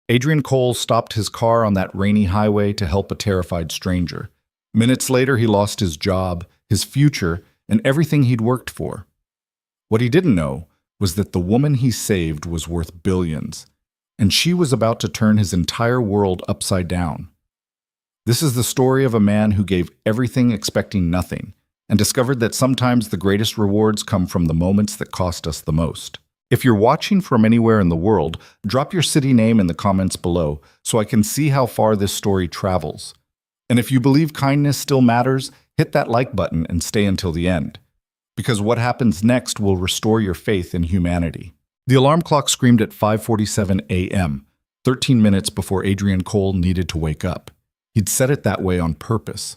Adrian Cole stopped his car on that rainy highway to help a terrified stranger. Minutes later, he lost his job, his future, and everything he'd worked for. What he didn't know was that the woman he saved was worth billions, and she was about to turn his entire world upside down. This is the story of a man who gave everything expecting nothing, and discovered that sometimes the greatest rewards come from the moments that cost us the most. If you're watching from anywhere in the world, drop your city name in the comments below so I can see how far this story travels. And if you believe kindness still matters, hit that like button and stay until the end. Because what happens next will restore your faith in humanity. The alarm clock screamed at 5:47 a.m., 13 minutes before Adrian Cole needed to wake up. He'd set it that way on purpose.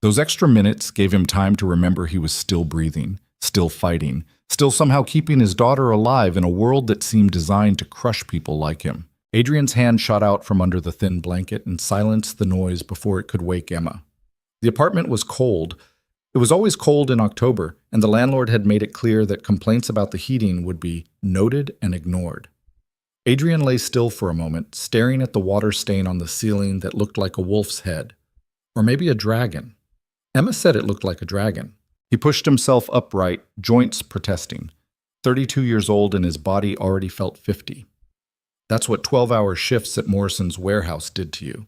Those extra minutes gave him time to remember he was still breathing, still fighting, still somehow keeping his daughter alive in a world that seemed designed to crush people like him. Adrian's hand shot out from under the thin blanket and silenced the noise before it could wake Emma. The apartment was cold. It was always cold in October, and the landlord had made it clear that complaints about the heating would be noted and ignored. Adrian lay still for a moment, staring at the water stain on the ceiling that looked like a wolf's head. Or maybe a dragon. Emma said it looked like a dragon. He pushed himself upright, joints protesting. 32 years old and his body already felt 50. That's what 12-hour shifts at Morrison's warehouse did to you.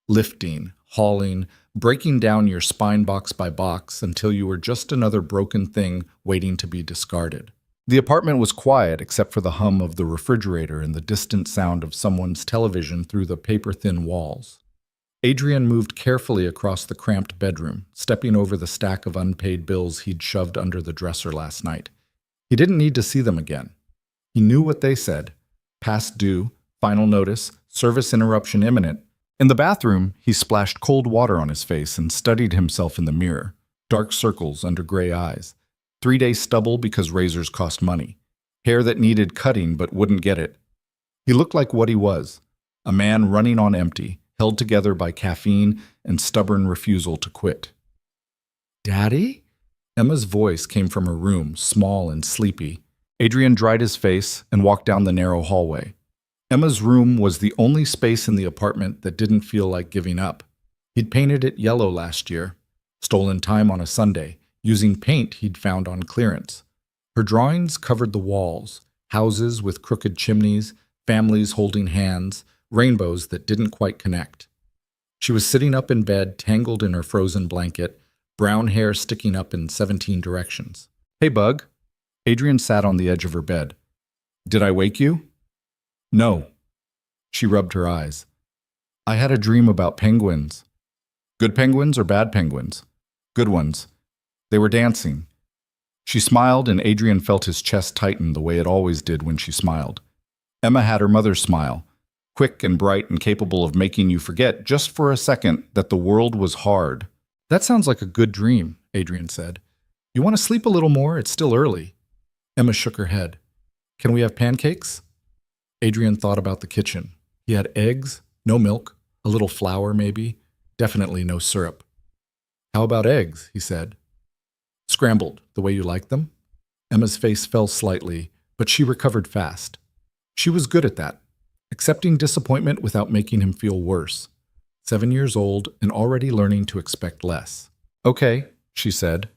Lifting, hauling, breaking down your spine box by box until you were just another broken thing waiting to be discarded. The apartment was quiet except for the hum of the refrigerator and the distant sound of someone's television through the paper-thin walls. Adrian moved carefully across the cramped bedroom, stepping over the stack of unpaid bills he'd shoved under the dresser last night. He didn't need to see them again. He knew what they said. Past due, final notice, service interruption imminent. In the bathroom, he splashed cold water on his face and studied himself in the mirror. Dark circles under gray eyes. 3-day stubble because razors cost money. Hair that needed cutting but wouldn't get it. He looked like what he was, a man running on empty, held together by caffeine and stubborn refusal to quit. "Daddy?" Emma's voice came from her room, small and sleepy. Adrian dried his face and walked down the narrow hallway. Emma's room was the only space in the apartment that didn't feel like giving up. He'd painted it yellow last year, stolen time on a Sunday, using paint he'd found on clearance. Her drawings covered the walls, houses with crooked chimneys, families holding hands, rainbows that didn't quite connect. She was sitting up in bed, tangled in her frozen blanket, brown hair sticking up in 17 directions. "Hey, Bug." Adrian sat on the edge of her bed. "Did I wake you?" "No." She rubbed her eyes. "I had a dream about penguins." "Good penguins or bad penguins?" "Good ones. They were dancing." She smiled, and Adrian felt his chest tighten the way it always did when she smiled. Emma had her mother's smile, quick and bright and capable of making you forget just for a second that the world was hard. "That sounds like a good dream," Adrian said. "You want to sleep a little more? It's still early." Emma shook her head. "Can we have pancakes?" Adrian thought about the kitchen. He had eggs, no milk, a little flour maybe, definitely no syrup. "How about eggs?" he said. "Scrambled, the way you like them?" Emma's face fell slightly, but she recovered fast. She was good at that, accepting disappointment without making him feel worse. 7 years old and already learning to expect less. "Okay," she said.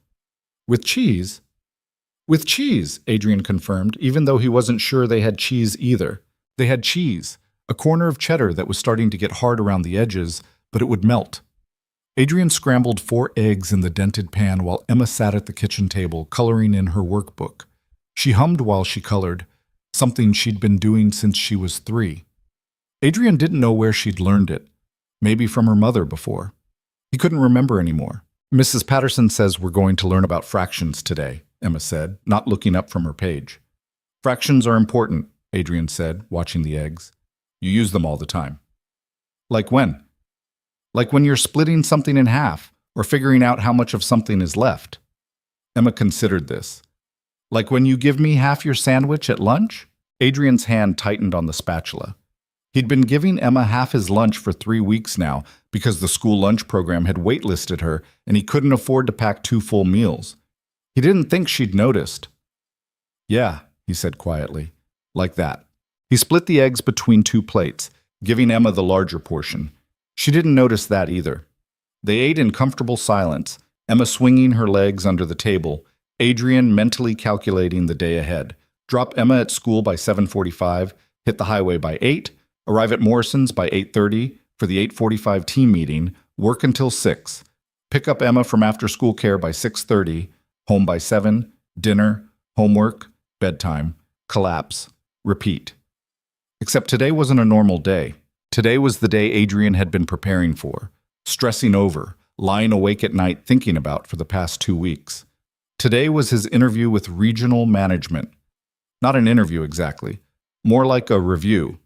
"With cheese?" "With cheese," Adrian confirmed, even though he wasn't sure they had cheese either. They had cheese, a corner of cheddar that was starting to get hard around the edges, but it would melt. Adrian scrambled 4 eggs in the dented pan while Emma sat at the kitchen table, coloring in her workbook. She hummed while she colored, something she'd been doing since she was 3. Adrian didn't know where she'd learned it, maybe from her mother before. He couldn't remember anymore. "Mrs. Patterson says we're going to learn about fractions today," Emma said, not looking up from her page. "Fractions are important," Adrian said, watching the eggs. "You use them all the time." "Like when?" "Like when you're splitting something in half, or figuring out how much of something is left." Emma considered this. "Like when you give me half your sandwich at lunch?" Adrian's hand tightened on the spatula. He'd been giving Emma half his lunch for 3 weeks now because the school lunch program had waitlisted her and he couldn't afford to pack 2 full meals. He didn't think she'd noticed. "Yeah," he said quietly, "like that." He split the eggs between 2 plates, giving Emma the larger portion. She didn't notice that either. They ate in comfortable silence, Emma swinging her legs under the table, Adrian mentally calculating the day ahead. Drop Emma at school by 7:45, hit the highway by 8, arrive at Morrison's by 8:30 for the 8:45 team meeting, work until 6, pick up Emma from after-school care by 6:30, home by 7, dinner, homework, bedtime, collapse, repeat. Except today wasn't a normal day. Today was the day Adrian had been preparing for, stressing over, lying awake at night thinking about for the past 2 weeks. Today was his interview with regional management. Not an interview exactly, more like a review.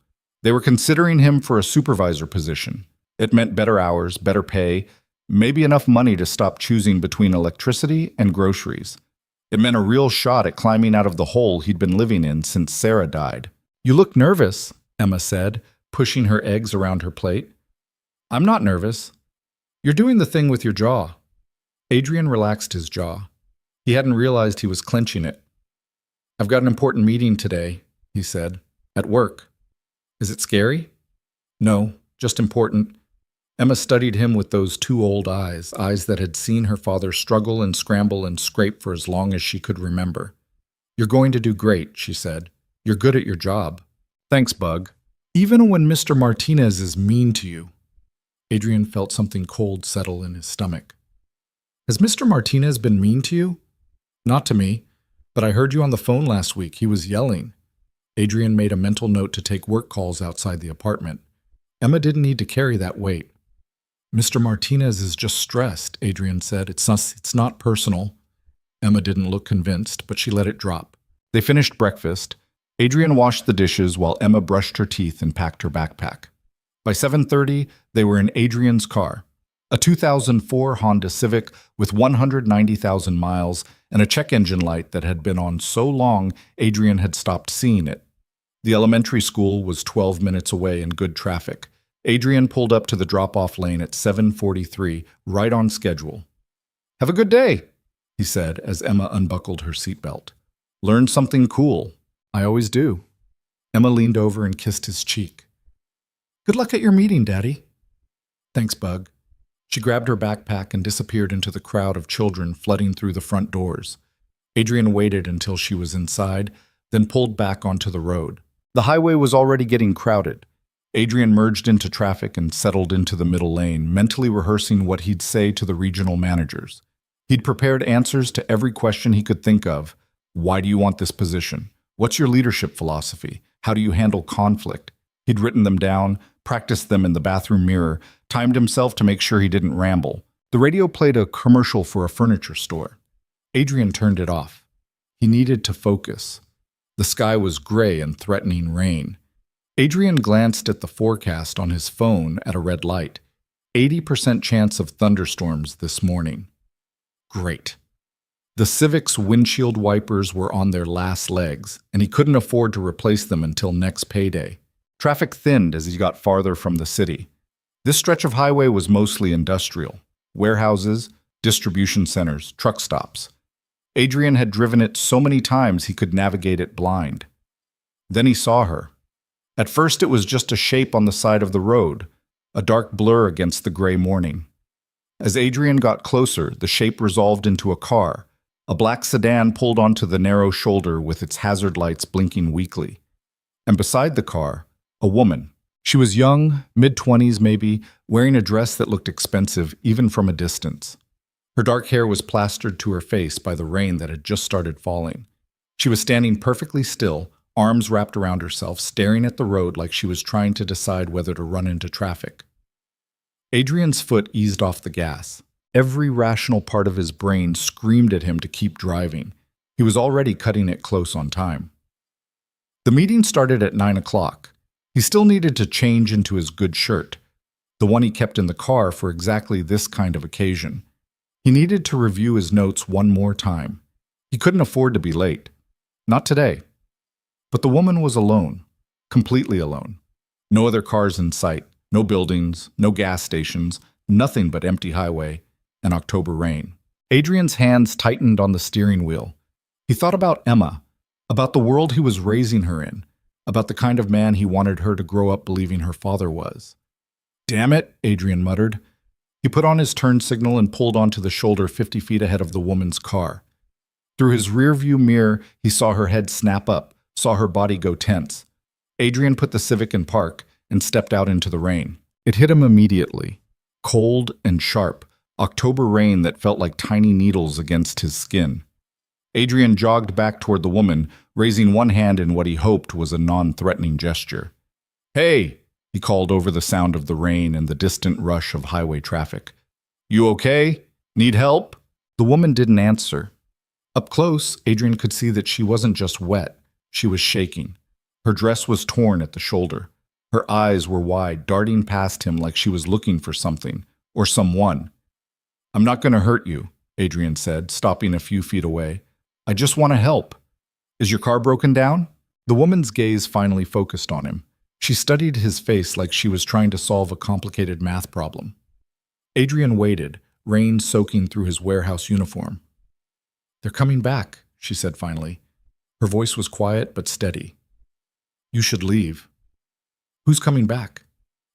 They were considering him for a supervisor position. It meant better hours, better pay, maybe enough money to stop choosing between electricity and groceries. It meant a real shot at climbing out of the hole he'd been living in since Sarah died. "You look nervous," Emma said, pushing her eggs around her plate. "I'm not nervous. You're doing the thing with your jaw." Adrian relaxed his jaw. He hadn't realized he was clenching it. "I've got an important meeting today," he said, "at work." "Is it scary?" "No, just important." Emma studied him with those two old eyes, eyes that had seen her father struggle and scramble and scrape for as long as she could remember. "You're going to do great," she said. "You're good at your job." "Thanks, Bug." "Even when Mr. Martinez is mean to you." Adrian felt something cold settle in his stomach. "Has Mr. Martinez been mean to you?" "Not to me, but I heard you on the phone last week. He was yelling." Adrian made a mental note to take work calls outside the apartment. Emma didn't need to carry that weight. "Mr. Martinez is just stressed," Adrian said. It's not personal." Emma didn't look convinced, but she let it drop. They finished breakfast. Adrian washed the dishes while Emma brushed her teeth and packed her backpack. By 7:30, they were in Adrian's car, a 2004 Honda Civic with 190,000 miles and a check engine light that had been on so long Adrian had stopped seeing it. The elementary school was 12 minutes away in good traffic. Adrian pulled up to the drop-off lane at 7:43, right on schedule. "Have a good day," he said as Emma unbuckled her seatbelt. "Learn something cool." "I always do." Emma leaned over and kissed his cheek. "Good luck at your meeting, Daddy." "Thanks, Bug." She grabbed her backpack and disappeared into the crowd of children flooding through the front doors. Adrian waited until she was inside, then pulled back onto the road. The highway was already getting crowded. Adrian merged into traffic and settled into the middle lane, mentally rehearsing what he'd say to the regional managers. He'd prepared answers to every question he could think of. Why do you want this position? What's your leadership philosophy? How do you handle conflict? He'd written them down, practiced them in the bathroom mirror, timed himself to make sure he didn't ramble. The radio played a commercial for a furniture store. Adrian turned it off. He needed to focus. The sky was gray and threatening rain. Adrian glanced at the forecast on his phone at a red light. 80% chance of thunderstorms this morning. Great. The Civic's windshield wipers were on their last legs, and he couldn't afford to replace them until next payday. Traffic thinned as he got farther from the city. This stretch of highway was mostly industrial. Warehouses, distribution centers, truck stops. Adrian had driven it so many times he could navigate it blind. Then he saw her. At first it was just a shape on the side of the road, a dark blur against the gray morning. As Adrian got closer, the shape resolved into a car. A black sedan pulled onto the narrow shoulder with its hazard lights blinking weakly. And beside the car, a woman. She was young, mid-20s maybe, wearing a dress that looked expensive even from a distance. Her dark hair was plastered to her face by the rain that had just started falling. She was standing perfectly still, arms wrapped around herself, staring at the road like she was trying to decide whether to run into traffic. Adrian's foot eased off the gas. Every rational part of his brain screamed at him to keep driving. He was already cutting it close on time. The meeting started at 9 o'clock. He still needed to change into his good shirt, the one he kept in the car for exactly this kind of occasion. He needed to review his notes one more time. He couldn't afford to be late. Not today. But the woman was alone, completely alone. No other cars in sight, no buildings, no gas stations, nothing but empty highway and October rain. Adrian's hands tightened on the steering wheel. He thought about Emma, about the world he was raising her in. about the kind of man he wanted her to grow up believing her father was. "Damn it," Adrian muttered. He put on his turn signal and pulled onto the shoulder 50 feet ahead of the woman's car. Through his rearview mirror, he saw her head snap up, saw her body go tense. Adrian put the Civic in park and stepped out into the rain. It hit him immediately. Cold and sharp, October rain that felt like tiny needles against his skin. Adrian jogged back toward the woman, raising one hand in what he hoped was a non-threatening gesture. "Hey!" he called over the sound of the rain and the distant rush of highway traffic. "You okay? Need help?" The woman didn't answer. Up close, Adrian could see that she wasn't just wet, she was shaking. Her dress was torn at the shoulder. Her eyes were wide, darting past him like she was looking for something, or someone. "I'm not going to hurt you," Adrian said, stopping a few feet away. "I just want to help. Is your car broken down?" The woman's gaze finally focused on him. She studied his face like she was trying to solve a complicated math problem. Adrian waited, rain soaking through his warehouse uniform. "They're coming back," she said finally. Her voice was quiet but steady. "You should leave." "Who's coming back?"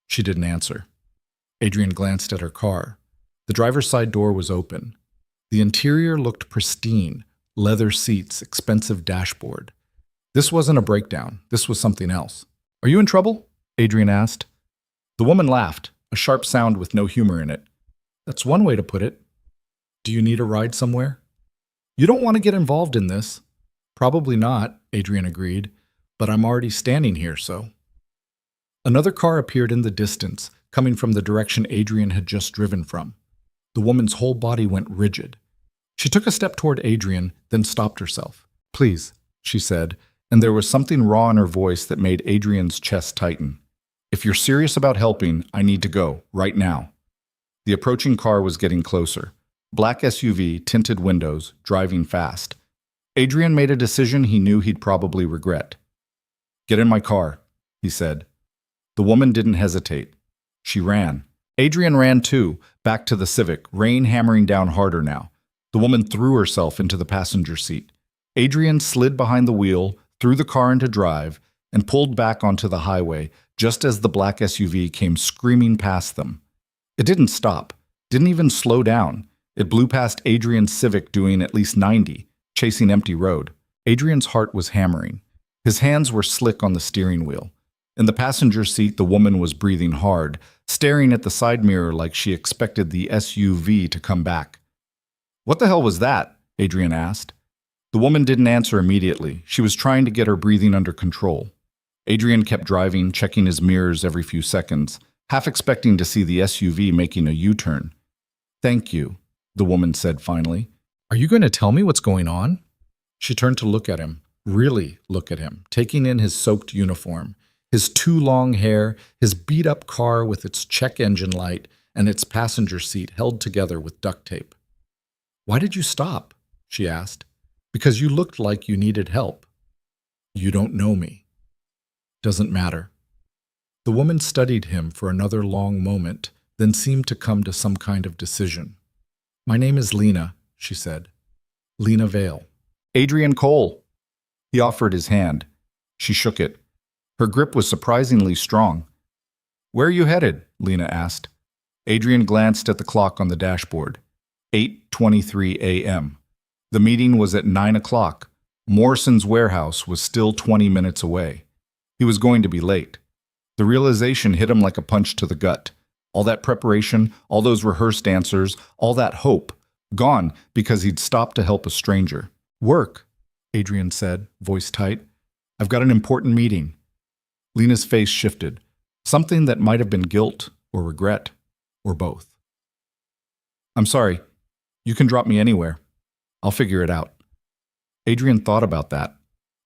She didn't answer. Adrian glanced at her car. The driver's side door was open. The interior looked pristine, leather seats, expensive dashboard. This wasn't a breakdown. This was something else. "Are you in trouble?" Adrian asked. The woman laughed, a sharp sound with no humor in it. "That's one way to put it. Do you need a ride somewhere?" "You don't want to get involved in this." "Probably not," Adrian agreed, "but I'm already standing here, so." Another car appeared in the distance, coming from the direction Adrian had just driven from. The woman's whole body went rigid. She took a step toward Adrian, then stopped herself. "Please," she said, and there was something raw in her voice that made Adrian's chest tighten. "If you're serious about helping, I need to go, right now." The approaching car was getting closer. Black SUV, tinted windows, driving fast. Adrian made a decision he knew he'd probably regret. "Get in my car," he said. The woman didn't hesitate. She ran. Adrian ran too, back to the Civic, rain hammering down harder now. The woman threw herself into the passenger seat. Adrian slid behind the wheel, threw the car into drive, and pulled back onto the highway just as the black SUV came screaming past them. It didn't stop, didn't even slow down. It blew past Adrian's Civic doing at least 90, chasing empty road. Adrian's heart was hammering. His hands were slick on the steering wheel. In the passenger seat, the woman was breathing hard, staring at the side mirror like she expected the SUV to come back. "What the hell was that?" Adrian asked. The woman didn't answer immediately. She was trying to get her breathing under control. Adrian kept driving, checking his mirrors every few seconds, half expecting to see the SUV making a U-turn. "Thank you," the woman said finally. "Are you going to tell me what's going on?" She turned to look at him, really look at him, taking in his soaked uniform, his too long hair, his beat-up car with its check engine light and its passenger seat held together with duct tape. "Why did you stop?" she asked. "Because you looked like you needed help." "You don't know me." "Doesn't matter." The woman studied him for another long moment, then seemed to come to some kind of decision. "My name is Lena," she said. "Lena Vale." "Adrian Cole." He offered his hand. She shook it. Her grip was surprisingly strong. "Where are you headed?" Lena asked. Adrian glanced at the clock on the dashboard. 8:23 a.m. The meeting was at 9 o'clock. Morrison's warehouse was still 20 minutes away. He was going to be late. The realization hit him like a punch to the gut. All that preparation, all those rehearsed answers, all that hope, gone because he'd stopped to help a stranger. "Work," Adrian said, voice tight. "I've got an important meeting." Lena's face shifted. Something that might have been guilt or regret, or both. "I'm sorry. You can drop me anywhere. I'll figure it out." Adrian thought about that,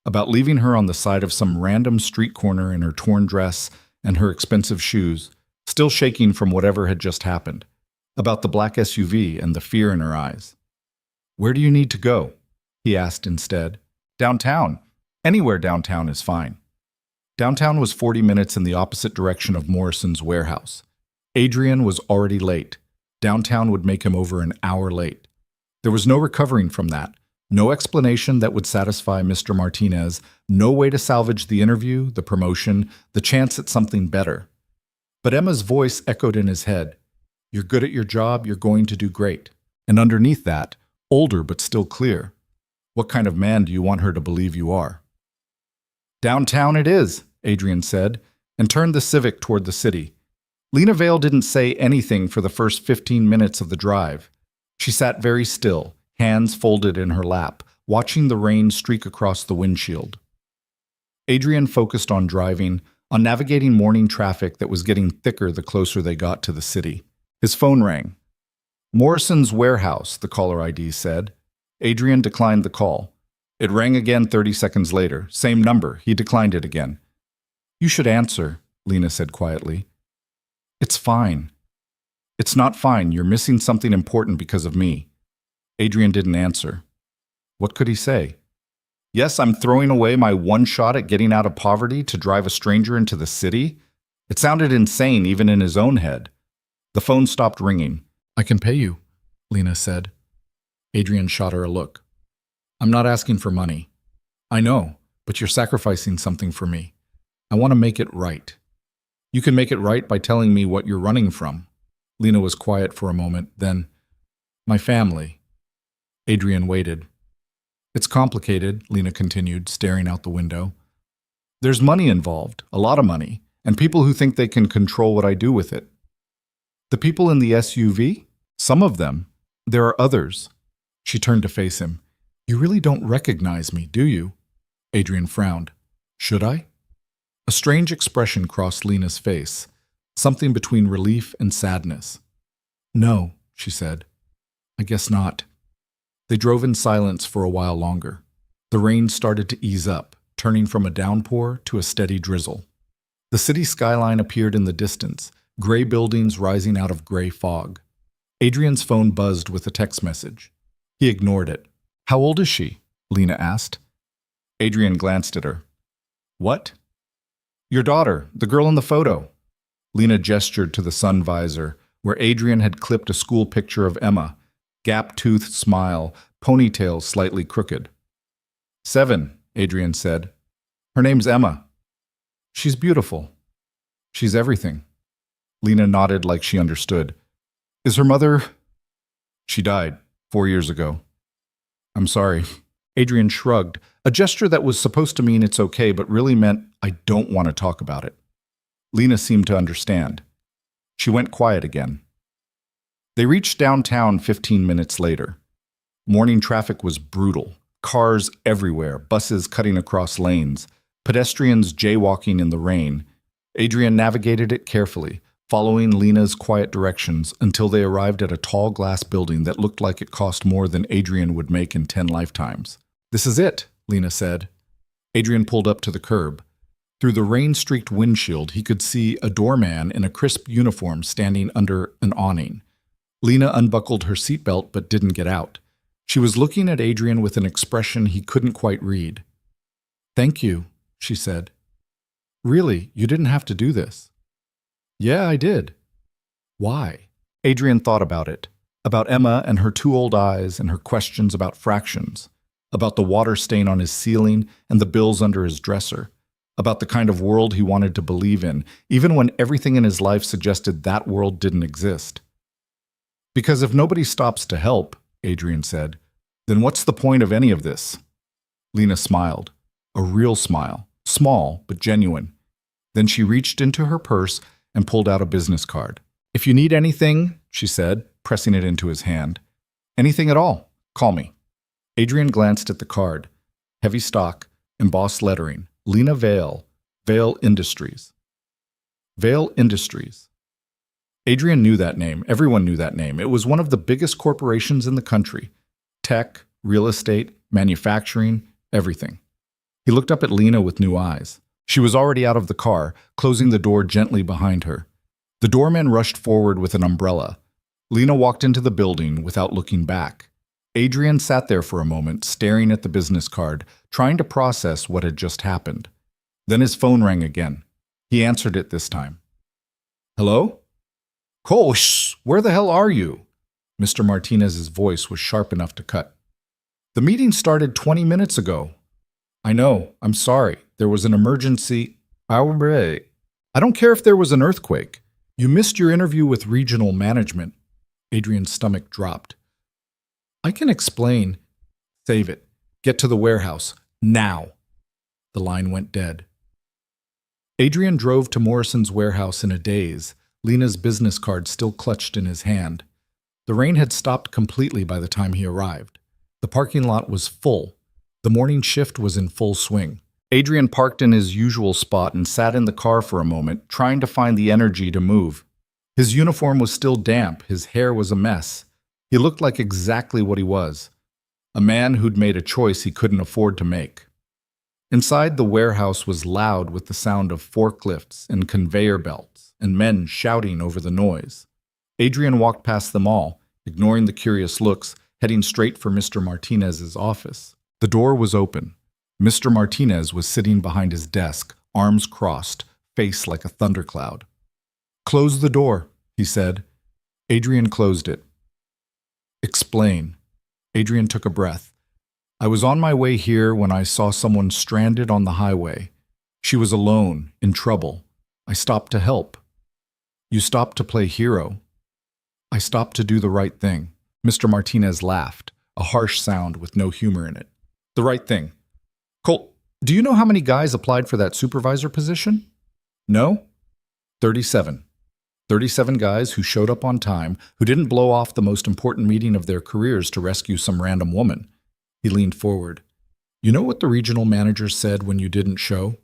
about leaving her on the side of some random street corner in her torn dress and her expensive shoes, still shaking from whatever had just happened, about the black SUV and the fear in her eyes. "Where do you need to go?" he asked instead. "Downtown. Anywhere downtown is fine." Downtown was 40 minutes in the opposite direction of Morrison's warehouse. Adrian was already late. Downtown would make him over an hour late. There was no recovering from that, No explanation that would satisfy Mr. Martinez, no way to salvage the interview, the promotion, the chance at something better. But Emma's voice echoed in his head. You're good at your job, you're going to do great. And underneath that, older but still clear. What kind of man do you want her to believe you are? Downtown it is, Adrian said, and turned the Civic toward the city. Lena Vale didn't say anything for the first 15 minutes of the drive. She sat very still, hands folded in her lap, watching the rain streak across the windshield. Adrian focused on driving, on navigating morning traffic that was getting thicker the closer they got to the city. His phone rang. Morrison's warehouse, the caller ID said. Adrian declined the call. It rang again 30 seconds later. Same number. He declined it again. You should answer, Lena said quietly. It's fine. It's not fine. You're missing something important because of me. Adrian didn't answer. What could he say? Yes, I'm throwing away my one shot at getting out of poverty to drive a stranger into the city? It sounded insane even in his own head. The phone stopped ringing. I can pay you, Lena said. Adrian shot her a look. I'm not asking for money. I know, but you're sacrificing something for me. I want to make it right. You can make it right by telling me what you're running from. Lena was quiet for a moment, then, my family. Adrian waited. It's complicated, Lena continued, staring out the window. There's money involved, a lot of money, and people who think they can control what I do with it. The people in the SUV? Some of them. There are others. She turned to face him. You really don't recognize me, do you? Adrian frowned. Should I? A strange expression crossed Lena's face, something between relief and sadness. No, she said. I guess not. They drove in silence for a while longer. The rain started to ease up, turning from a downpour to a steady drizzle. The city skyline appeared in the distance, gray buildings rising out of gray fog. Adrian's phone buzzed with a text message. He ignored it. How old is she? Lena asked. Adrian glanced at her. What? Your daughter, the girl in the photo. Lena gestured to the sun visor, where Adrian had clipped a school picture of Emma, gap-toothed smile, ponytail slightly crooked. 7, Adrian said. Her name's Emma. She's beautiful. She's everything. Lena nodded like she understood. Is her mother? She died 4 years ago. I'm sorry. Adrian shrugged, a gesture that was supposed to mean it's okay, but really meant I don't want to talk about it. Lena seemed to understand. She went quiet again. They reached downtown 15 minutes later. Morning traffic was brutal. Cars everywhere, buses cutting across lanes, pedestrians jaywalking in the rain. Adrian navigated it carefully, following Lena's quiet directions until they arrived at a tall glass building that looked like it cost more than Adrian would make in 10 lifetimes. This is it, Lena said. Adrian pulled up to the curb. Through the rain-streaked windshield, he could see a doorman in a crisp uniform standing under an awning. Lena unbuckled her seatbelt but didn't get out. She was looking at Adrian with an expression he couldn't quite read. Thank you, she said. Really, you didn't have to do this. Yeah, I did. Why? Adrian thought about it, about Emma and her 2 old eyes and her questions about fractions, about the water stain on his ceiling and the bills under his dresser, about the kind of world he wanted to believe in, even when everything in his life suggested that world didn't exist. Because if nobody stops to help, Adrian said, then what's the point of any of this? Lena smiled, a real smile, small but genuine. Then she reached into her purse and pulled out a business card. If you need anything, she said, pressing it into his hand. Anything at all, call me. Adrian glanced at the card. Heavy stock, embossed lettering, Lena Vale, Vale Industries. Vale Industries. Adrian knew that name. Everyone knew that name. It was one of the biggest corporations in the country. Tech, real estate, manufacturing, everything. He looked up at Lena with new eyes. She was already out of the car, closing the door gently behind her. The doorman rushed forward with an umbrella. Lena walked into the building without looking back. Adrian sat there for a moment, staring at the business card, trying to process what had just happened. Then his phone rang again. He answered it this time. Hello? Kosh, where the hell are you? Mr. Martinez's voice was sharp enough to cut. The meeting started 20 minutes ago. I know. I'm sorry. There was an emergency. I don't care if there was an earthquake. You missed your interview with regional management. Adrian's stomach dropped. I can explain. Save it. Get to the warehouse. Now. The line went dead. Adrian drove to Morrison's warehouse in a daze, Lena's business card still clutched in his hand. The rain had stopped completely by the time he arrived. The parking lot was full. The morning shift was in full swing. Adrian parked in his usual spot and sat in the car for a moment, trying to find the energy to move. His uniform was still damp, his hair was a mess. He looked like exactly what he was, a man who'd made a choice he couldn't afford to make. Inside, the warehouse was loud with the sound of forklifts and conveyor belts and men shouting over the noise. Adrian walked past them all, ignoring the curious looks, heading straight for Mr. Martinez's office. The door was open. Mr. Martinez was sitting behind his desk, arms crossed, face like a thundercloud. "Close the door," he said. Adrian closed it. "Explain." Adrian took a breath. "I was on my way here when I saw someone stranded on the highway. She was alone, in trouble. I stopped to help." "You stopped to play hero." "I stopped to do the right thing." Mr. Martinez laughed, a harsh sound with no humor in it. "The right thing. Colt, do you know how many guys applied for that supervisor position?" "No?" 37. 37 guys who showed up on time, who didn't blow off the most important meeting of their careers to rescue some random woman. He leaned forward. "You know what the regional manager said when you didn't show?"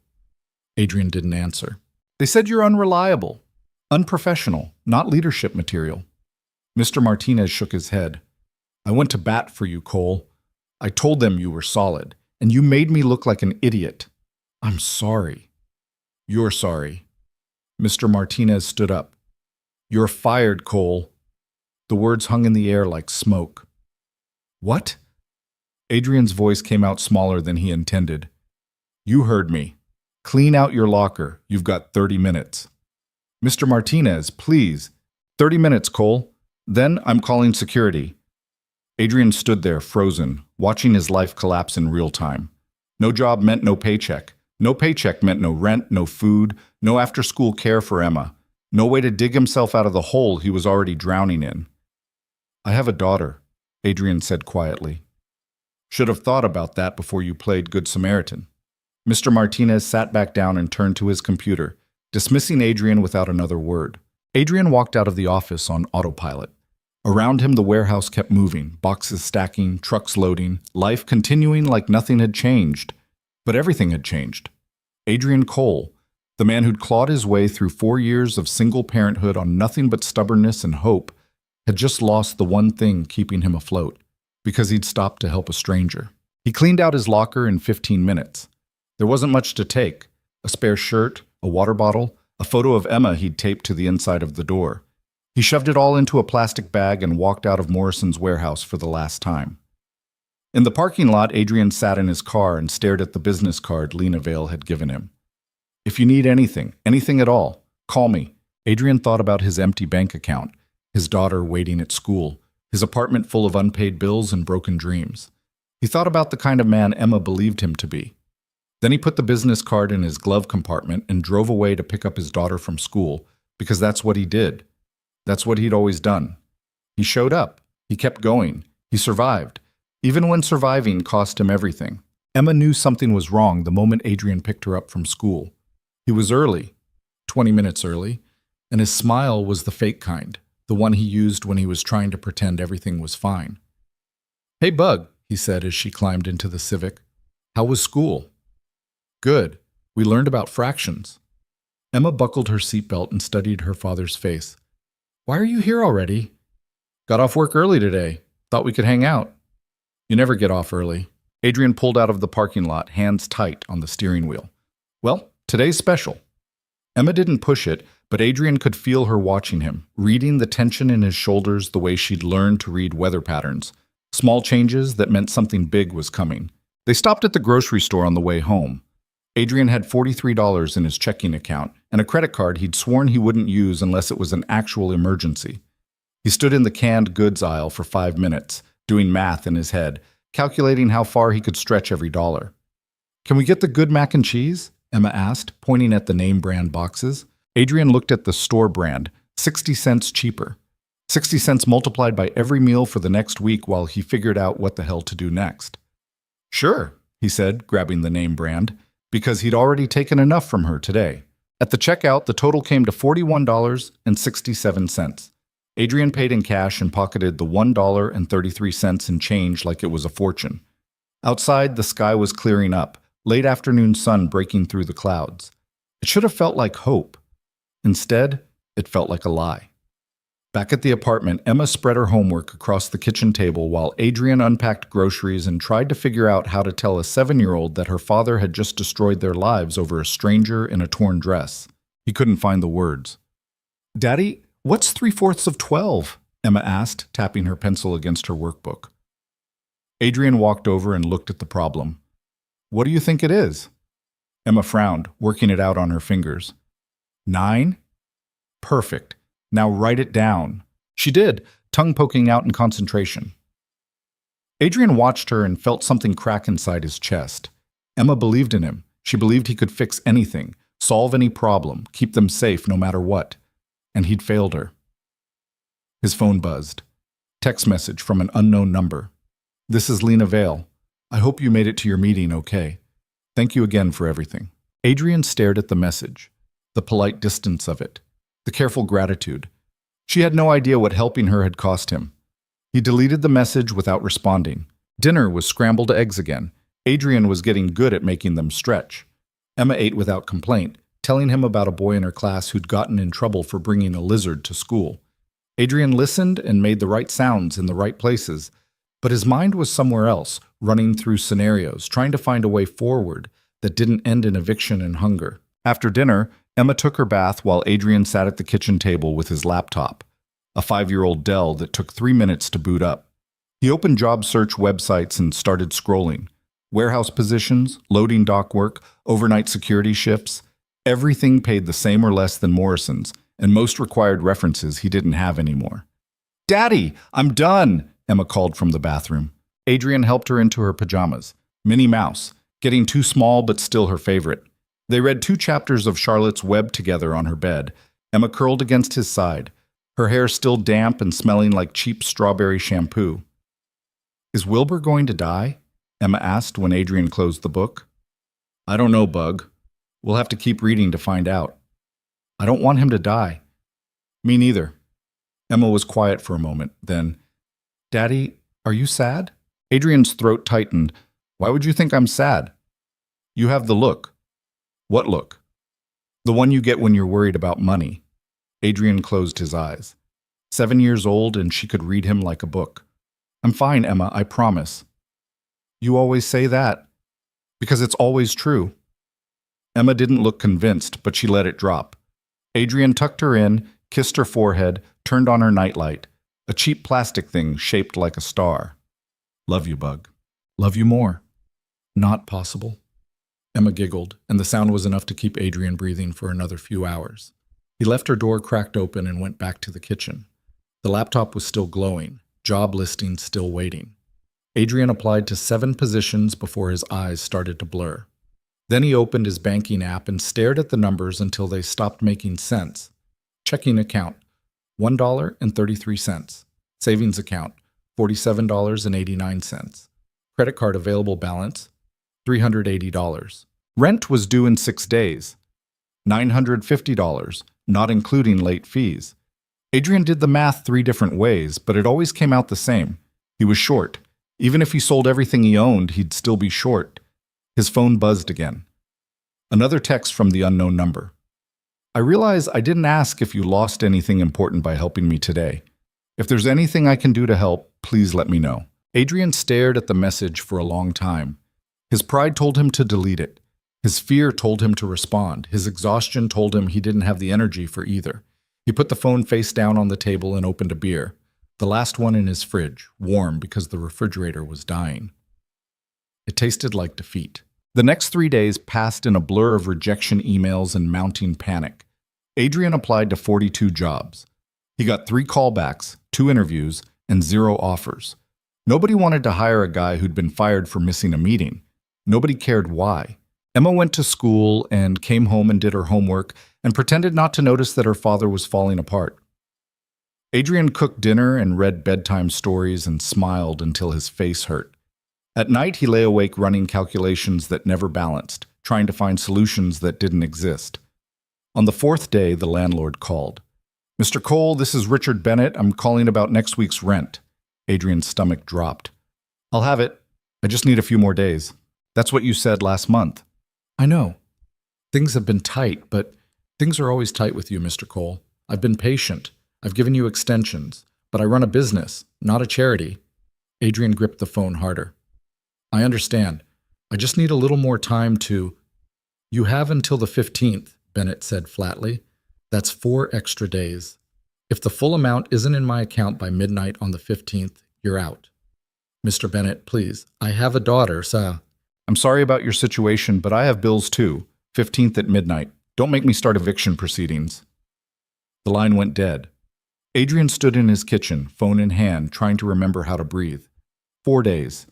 Adrian didn't answer. "They said you're unreliable, unprofessional, not leadership material." Mr. Martinez shook his head. "I went to bat for you, Cole. I told them you were solid, and you made me look like an idiot. I'm sorry." "You're sorry." Mr. Martinez stood up. "You're fired, Cole." The words hung in the air like smoke. "What?" Adrian's voice came out smaller than he intended. "You heard me. Clean out your locker. You've got 30 minutes. "Mr. Martinez, please." 30 minutes, Cole. Then I'm calling security." Adrian stood there, frozen, watching his life collapse in real time. No job meant no paycheck. No paycheck meant no rent, no food, no after-school care for Emma. No way to dig himself out of the hole he was already drowning in. "I have a daughter," Adrian said quietly. "Should have thought about that before you played Good Samaritan." Mr. Martinez sat back down and turned to his computer, dismissing Adrian without another word. Adrian walked out of the office on autopilot. Around him, the warehouse kept moving, boxes stacking, trucks loading, life continuing like nothing had changed. But everything had changed. Adrian Cole, the man who'd clawed his way through 4 years of single parenthood on nothing but stubbornness and hope, had just lost the one thing keeping him afloat, because he'd stopped to help a stranger. He cleaned out his locker in 15 minutes. There wasn't much to take: a spare shirt, a water bottle, a photo of Emma he'd taped to the inside of the door. He shoved it all into a plastic bag and walked out of Morrison's warehouse for the last time. In the parking lot, Adrian sat in his car and stared at the business card Lena Vale had given him. "If you need anything, anything at all, call me." Adrian thought about his empty bank account, his daughter waiting at school, his apartment full of unpaid bills and broken dreams. He thought about the kind of man Emma believed him to be. Then he put the business card in his glove compartment and drove away to pick up his daughter from school, because that's what he did. That's what he'd always done. He showed up. He kept going. He survived, even when surviving cost him everything. Emma knew something was wrong the moment Adrian picked her up from school. He was early, 20 minutes early, and his smile was the fake kind, the one he used when he was trying to pretend everything was fine. "Hey, Bug," he said as she climbed into the Civic. "How was school?" "Good. We learned about fractions." Emma buckled her seatbelt and studied her father's face. "Why are you here already?" "Got off work early today. Thought we could hang out." "You never get off early." Adrian pulled out of the parking lot, hands tight on the steering wheel. "Well, today's special." Emma didn't push it, but Adrian could feel her watching him, reading the tension in his shoulders the way she'd learned to read weather patterns, small changes that meant something big was coming. They stopped at the grocery store on the way home. Adrian had $43 in his checking account and a credit card he'd sworn he wouldn't use unless it was an actual emergency. He stood in the canned goods aisle for 5 minutes, doing math in his head, calculating how far he could stretch every dollar. Can we get the good mac and cheese? Emma asked, pointing at the name brand boxes. Adrian looked at the store brand, 60 cents cheaper. 60 cents multiplied by every meal for the next week while he figured out what the hell to do next. Sure, he said, grabbing the name brand, because he'd already taken enough from her today. At the checkout, the total came to $41.67. Adrian paid in cash and pocketed the $1.33 in change like it was a fortune. Outside, the sky was clearing up, late afternoon sun breaking through the clouds. It should have felt like hope. Instead, it felt like a lie. Back at the apartment, Emma spread her homework across the kitchen table while Adrian unpacked groceries and tried to figure out how to tell a 7-year-old that her father had just destroyed their lives over a stranger in a torn dress. He couldn't find the words. "Daddy, what's 3/4 of 12?" Emma asked, tapping her pencil against her workbook. Adrian walked over and looked at the problem. "What do you think it is?" Emma frowned, working it out on her fingers. 9? Perfect. Now write it down. She did, tongue poking out in concentration. Adrian watched her and felt something crack inside his chest. Emma believed in him. She believed he could fix anything, solve any problem, keep them safe no matter what. And he'd failed her. His phone buzzed. Text message from an unknown number. "This is Lena Vale. I hope you made it to your meeting okay. Thank you again for everything." Adrian stared at the message, the polite distance of it, the careful gratitude. She had no idea what helping her had cost him. He deleted the message without responding. Dinner was scrambled eggs again. Adrian was getting good at making them stretch. Emma ate without complaint, telling him about a boy in her class who'd gotten in trouble for bringing a lizard to school. Adrian listened and made the right sounds in the right places, but his mind was somewhere else, running through scenarios, trying to find a way forward that didn't end in eviction and hunger. After dinner, Emma took her bath while Adrian sat at the kitchen table with his laptop, a 5-year-old Dell that took 3 minutes to boot up. He opened job search websites and started scrolling. Warehouse positions, loading dock work, overnight security shifts. Everything paid the same or less than Morrison's, and most required references he didn't have anymore. "Daddy, I'm done," Emma called from the bathroom. Adrian helped her into her pajamas. Minnie Mouse, getting too small but still her favorite. They read 2 chapters of Charlotte's Web together on her bed. Emma curled against his side, her hair still damp and smelling like cheap strawberry shampoo. "Is Wilbur going to die?" Emma asked when Adrian closed the book. "I don't know, Bug. We'll have to keep reading to find out." "I don't want him to die." "Me neither." Emma was quiet for a moment, then, "Daddy, are you sad?" Adrian's throat tightened. "Why would you think I'm sad?" "You have the look." "What look?" "The one you get when you're worried about money." Adrian closed his eyes. 7 years old, and she could read him like a book. "I'm fine, Emma, I promise." "You always say that." "Because it's always true." Emma didn't look convinced, but she let it drop. Adrian tucked her in, kissed her forehead, turned on her nightlight, a cheap plastic thing shaped like a star. "Love you, Bug." "Love you more." "Not possible." Emma giggled, and the sound was enough to keep Adrian breathing for another few hours. He left her door cracked open and went back to the kitchen. The laptop was still glowing, job listings still waiting. Adrian applied to 7 positions before his eyes started to blur. Then he opened his banking app and stared at the numbers until they stopped making sense. Checking account, $1.33. Savings account, $47.89. Credit card available balance, $380. Rent was due in 6 days, $950, not including late fees. Adrian did the math 3 different ways, but it always came out the same. He was short. Even if he sold everything he owned, he'd still be short. His phone buzzed again. Another text from the unknown number. "I realize I didn't ask if you lost anything important by helping me today. If there's anything I can do to help, please let me know." Adrian stared at the message for a long time. His pride told him to delete it. His fear told him to respond. His exhaustion told him he didn't have the energy for either. He put the phone face down on the table and opened a beer, the last one in his fridge, warm because the refrigerator was dying. It tasted like defeat. The next 3 days passed in a blur of rejection emails and mounting panic. Adrian applied to 42 jobs. He got 3 callbacks, 2 interviews, and 0 offers. Nobody wanted to hire a guy who'd been fired for missing a meeting. Nobody cared why. Emma went to school and came home and did her homework and pretended not to notice that her father was falling apart. Adrian cooked dinner and read bedtime stories and smiled until his face hurt. At night, he lay awake running calculations that never balanced, trying to find solutions that didn't exist. On the fourth day, the landlord called. "Mr. Cole, this is Richard Bennett. I'm calling about next week's rent." Adrian's stomach dropped. "I'll have it. I just need a few more days." "That's what you said last month." "I know. Things have been tight, but things are always tight with you, Mr. Cole. I've been patient. I've given you extensions, but I run a business, not a charity." Adrian gripped the phone harder. "I understand. I just need a little more time to—" "You have until the 15th, Bennett said flatly. "That's 4 extra days. If the full amount isn't in my account by midnight on the 15th, you're out." "Mr. Bennett, please. I have a daughter, so—" "I'm sorry about your situation, but I have bills too. 15th at midnight. Don't make me start eviction proceedings." The line went dead. Adrian stood in his kitchen, phone in hand, trying to remember how to breathe. 4 days.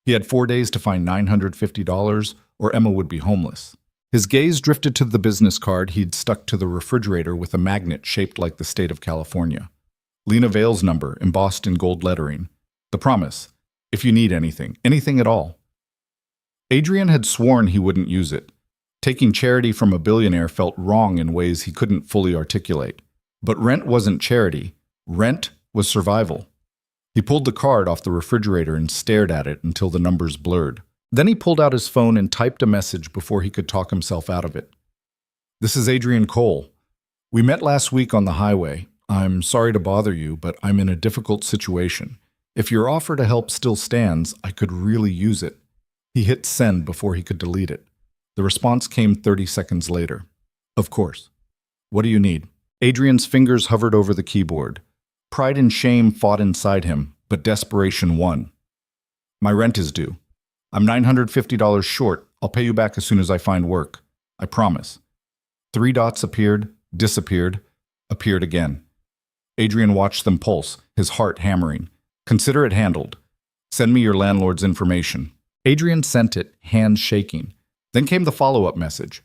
He had 4 days to find $950, or Emma would be homeless. His gaze drifted to the business card he'd stuck to the refrigerator with a magnet shaped like the state of California. Lena Vale's number, embossed in gold lettering. The promise: if you need anything, anything at all. Adrian had sworn he wouldn't use it. Taking charity from a billionaire felt wrong in ways he couldn't fully articulate. But rent wasn't charity. Rent was survival. He pulled the card off the refrigerator and stared at it until the numbers blurred. Then he pulled out his phone and typed a message before he could talk himself out of it. "This is Adrian Cole. We met last week on the highway. I'm sorry to bother you, but I'm in a difficult situation. If your offer to help still stands, I could really use it." He hit send before he could delete it. The response came 30 seconds later. "Of course. What do you need?" Adrian's fingers hovered over the keyboard. Pride and shame fought inside him, but desperation won. "My rent is due. I'm $950 short. I'll pay you back as soon as I find work. I promise." 3 dots appeared, disappeared, appeared again. Adrian watched them pulse, his heart hammering. "Consider it handled. Send me your landlord's information." Adrian sent it, hands shaking. Then came the follow-up message.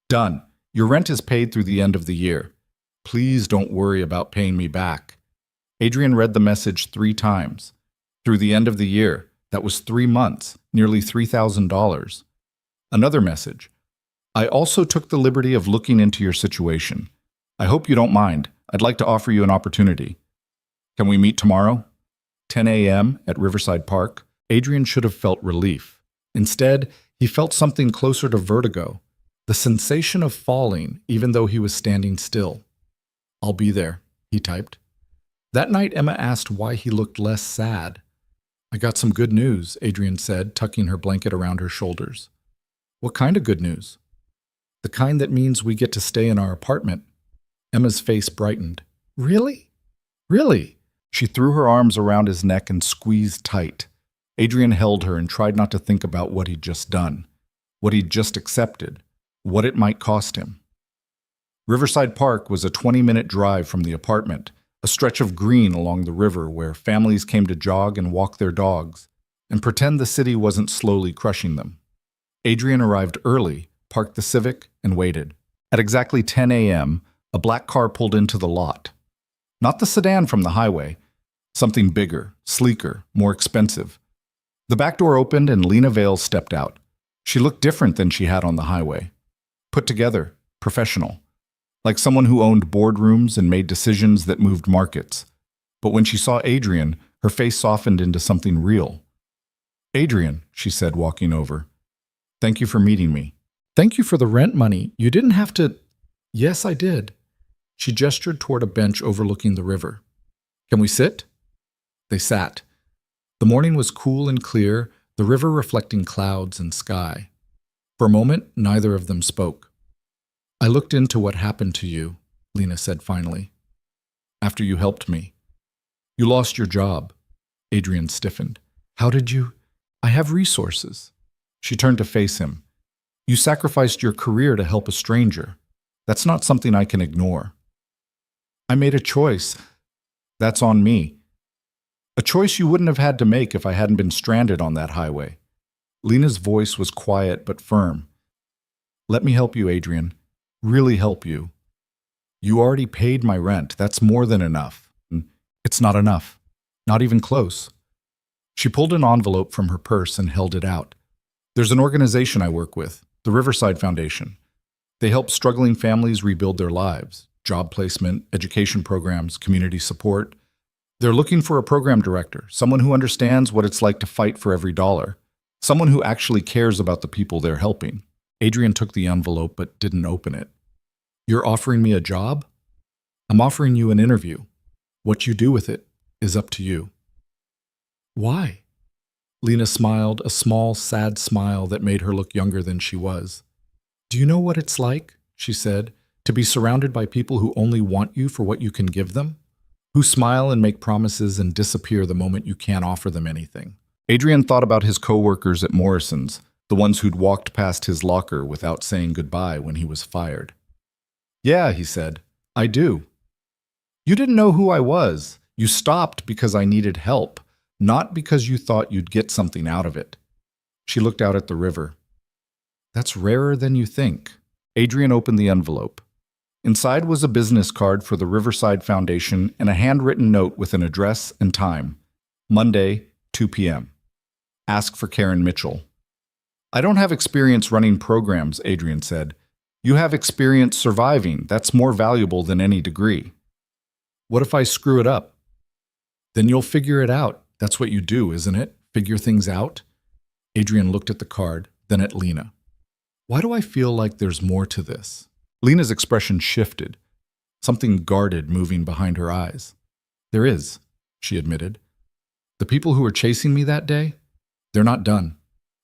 "Done. Your rent is paid through the end of the year. Please don't worry about paying me back." Adrian read the message 3 times. Through the end of the year. That was 3 months, nearly $3,000. Another message. "I also took the liberty of looking into your situation. I hope you don't mind. I'd like to offer you an opportunity. Can we meet tomorrow? 10 a.m. at Riverside Park." Adrian should have felt relief. Instead, he felt something closer to vertigo. The sensation of falling, even though he was standing still. "I'll be there," he typed. That night, Emma asked why he looked less sad. "I got some good news," Adrian said, tucking her blanket around her shoulders. "What kind of good news?" "The kind that means we get to stay in our apartment." Emma's face brightened. "Really? Really?" She threw her arms around his neck and squeezed tight. Adrian held her and tried not to think about what he'd just done, what he'd just accepted, what it might cost him. Riverside Park was a 20-minute drive from the apartment, a stretch of green along the river where families came to jog and walk their dogs, and pretend the city wasn't slowly crushing them. Adrian arrived early, parked the Civic, and waited. At exactly 10 a.m., a black car pulled into the lot. Not the sedan from the highway, something bigger, sleeker, more expensive. The back door opened and Lena Vale stepped out. She looked different than she had on the highway. Put together, professional. Like someone who owned boardrooms and made decisions that moved markets. But when she saw Adrian, her face softened into something real. "Adrian," she said, walking over. "Thank you for meeting me." "Thank you for the rent money. You didn't have to—" "Yes, I did." She gestured toward a bench overlooking the river. "Can we sit?" They sat. The morning was cool and clear, the river reflecting clouds and sky. For a moment, neither of them spoke. "I looked into what happened to you," Lena said finally. "After you helped me. You lost your job." Adrian stiffened. "How did you—" "I have resources." She turned to face him. "You sacrificed your career to help a stranger. That's not something I can ignore." "I made a choice. That's on me." A choice you wouldn't have had to make if I hadn't been stranded on that highway. Lena's voice was quiet but firm. Let me help you, Adrian. Really help you. You already paid my rent. That's more than enough. It's not enough. Not even close. She pulled an envelope from her purse and held it out. There's an organization I work with, the Riverside Foundation. They help struggling families rebuild their lives, job placement, education programs, community support. They're looking for a program director, someone who understands what it's like to fight for every dollar, someone who actually cares about the people they're helping. Adrian took the envelope but didn't open it. You're offering me a job? I'm offering you an interview. What you do with it is up to you. Why? Lena smiled, a small, sad smile that made her look younger than she was. Do you know what it's like, she said, to be surrounded by people who only want you for what you can give them? Who smile and make promises and disappear the moment you can't offer them anything? Adrian thought about his co-workers at Morrison's, the ones who'd walked past his locker without saying goodbye when he was fired. Yeah, he said, I do. You didn't know who I was. You stopped because I needed help, not because you thought you'd get something out of it. She looked out at the river. That's rarer than you think. Adrian opened the envelope. Inside was a business card for the Riverside Foundation and a handwritten note with an address and time. Monday, 2 p.m. Ask for Karen Mitchell. I don't have experience running programs, Adrian said. You have experience surviving. That's more valuable than any degree. What if I screw it up? Then you'll figure it out. That's what you do, isn't it? Figure things out? Adrian looked at the card, then at Lena. Why do I feel like there's more to this? Lena's expression shifted, something guarded moving behind her eyes. There is, she admitted. The people who were chasing me that day, they're not done.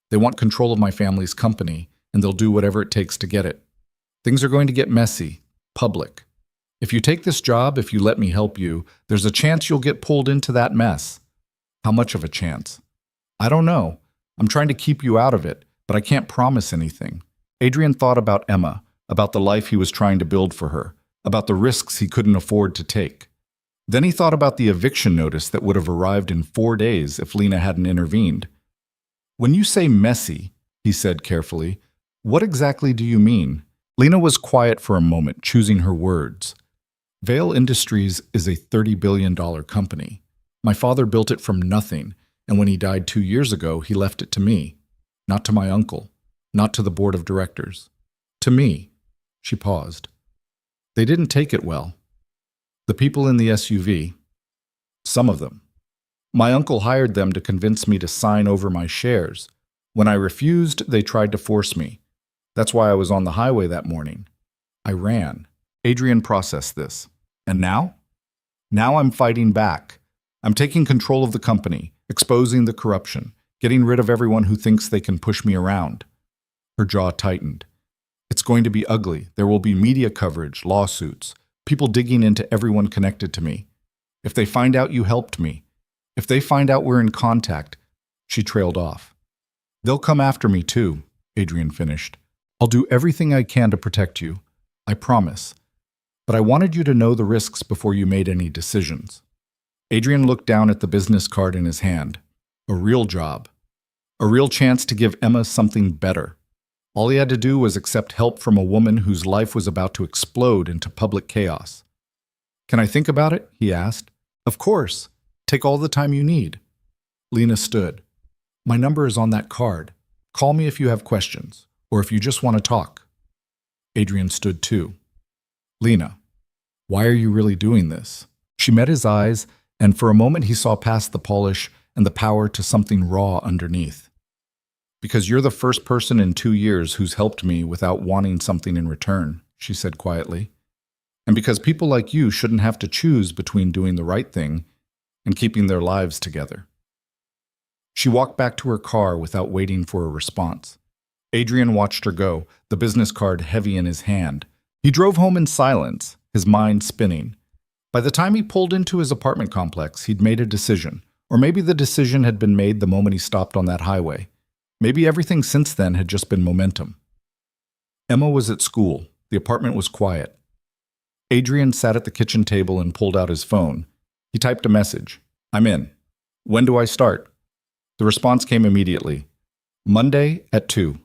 They want control of my family's company, and they'll do whatever it takes to get it. Things are going to get messy, public. If you take this job, if you let me help you, there's a chance you'll get pulled into that mess. How much of a chance? I don't know. I'm trying to keep you out of it, but I can't promise anything. Adrian thought about Emma, about the life he was trying to build for her, about the risks he couldn't afford to take. Then he thought about the eviction notice that would have arrived in 4 days if Lena hadn't intervened. When you say messy, he said carefully, what exactly do you mean? Lena was quiet for a moment, choosing her words. Vail Industries is a $30 billion company. My father built it from nothing, and when he died 2 years ago, he left it to me. Not to my uncle, not to the board of directors. To me. She paused. They didn't take it well. The people in the SUV, some of them. My uncle hired them to convince me to sign over my shares. When I refused, they tried to force me. That's why I was on the highway that morning. I ran. Adrian processed this. And now? Now I'm fighting back. I'm taking control of the company, exposing the corruption, getting rid of everyone who thinks they can push me around. Her jaw tightened. It's going to be ugly. There will be media coverage, lawsuits, people digging into everyone connected to me. If they find out you helped me, if they find out we're in contact, she trailed off. They'll come after me too, Adrian finished. I'll do everything I can to protect you. I promise. But I wanted you to know the risks before you made any decisions. Adrian looked down at the business card in his hand. A real job. A real chance to give Emma something better. All he had to do was accept help from a woman whose life was about to explode into public chaos. Can I think about it? He asked. Of course. Take all the time you need. Lena stood. My number is on that card. Call me if you have questions, or if you just want to talk. Adrian stood too. Lena, why are you really doing this? She met his eyes, and for a moment he saw past the polish and the power to something raw underneath. Because you're the first person in 2 years who's helped me without wanting something in return, she said quietly. And because people like you shouldn't have to choose between doing the right thing and keeping their lives together. She walked back to her car without waiting for a response. Adrian watched her go, the business card heavy in his hand. He drove home in silence, his mind spinning. By the time he pulled into his apartment complex, he'd made a decision. Or maybe the decision had been made the moment he stopped on that highway. Maybe everything since then had just been momentum. Emma was at school. The apartment was quiet. Adrian sat at the kitchen table and pulled out his phone. He typed a message. I'm in. When do I start? The response came immediately. Monday at 2.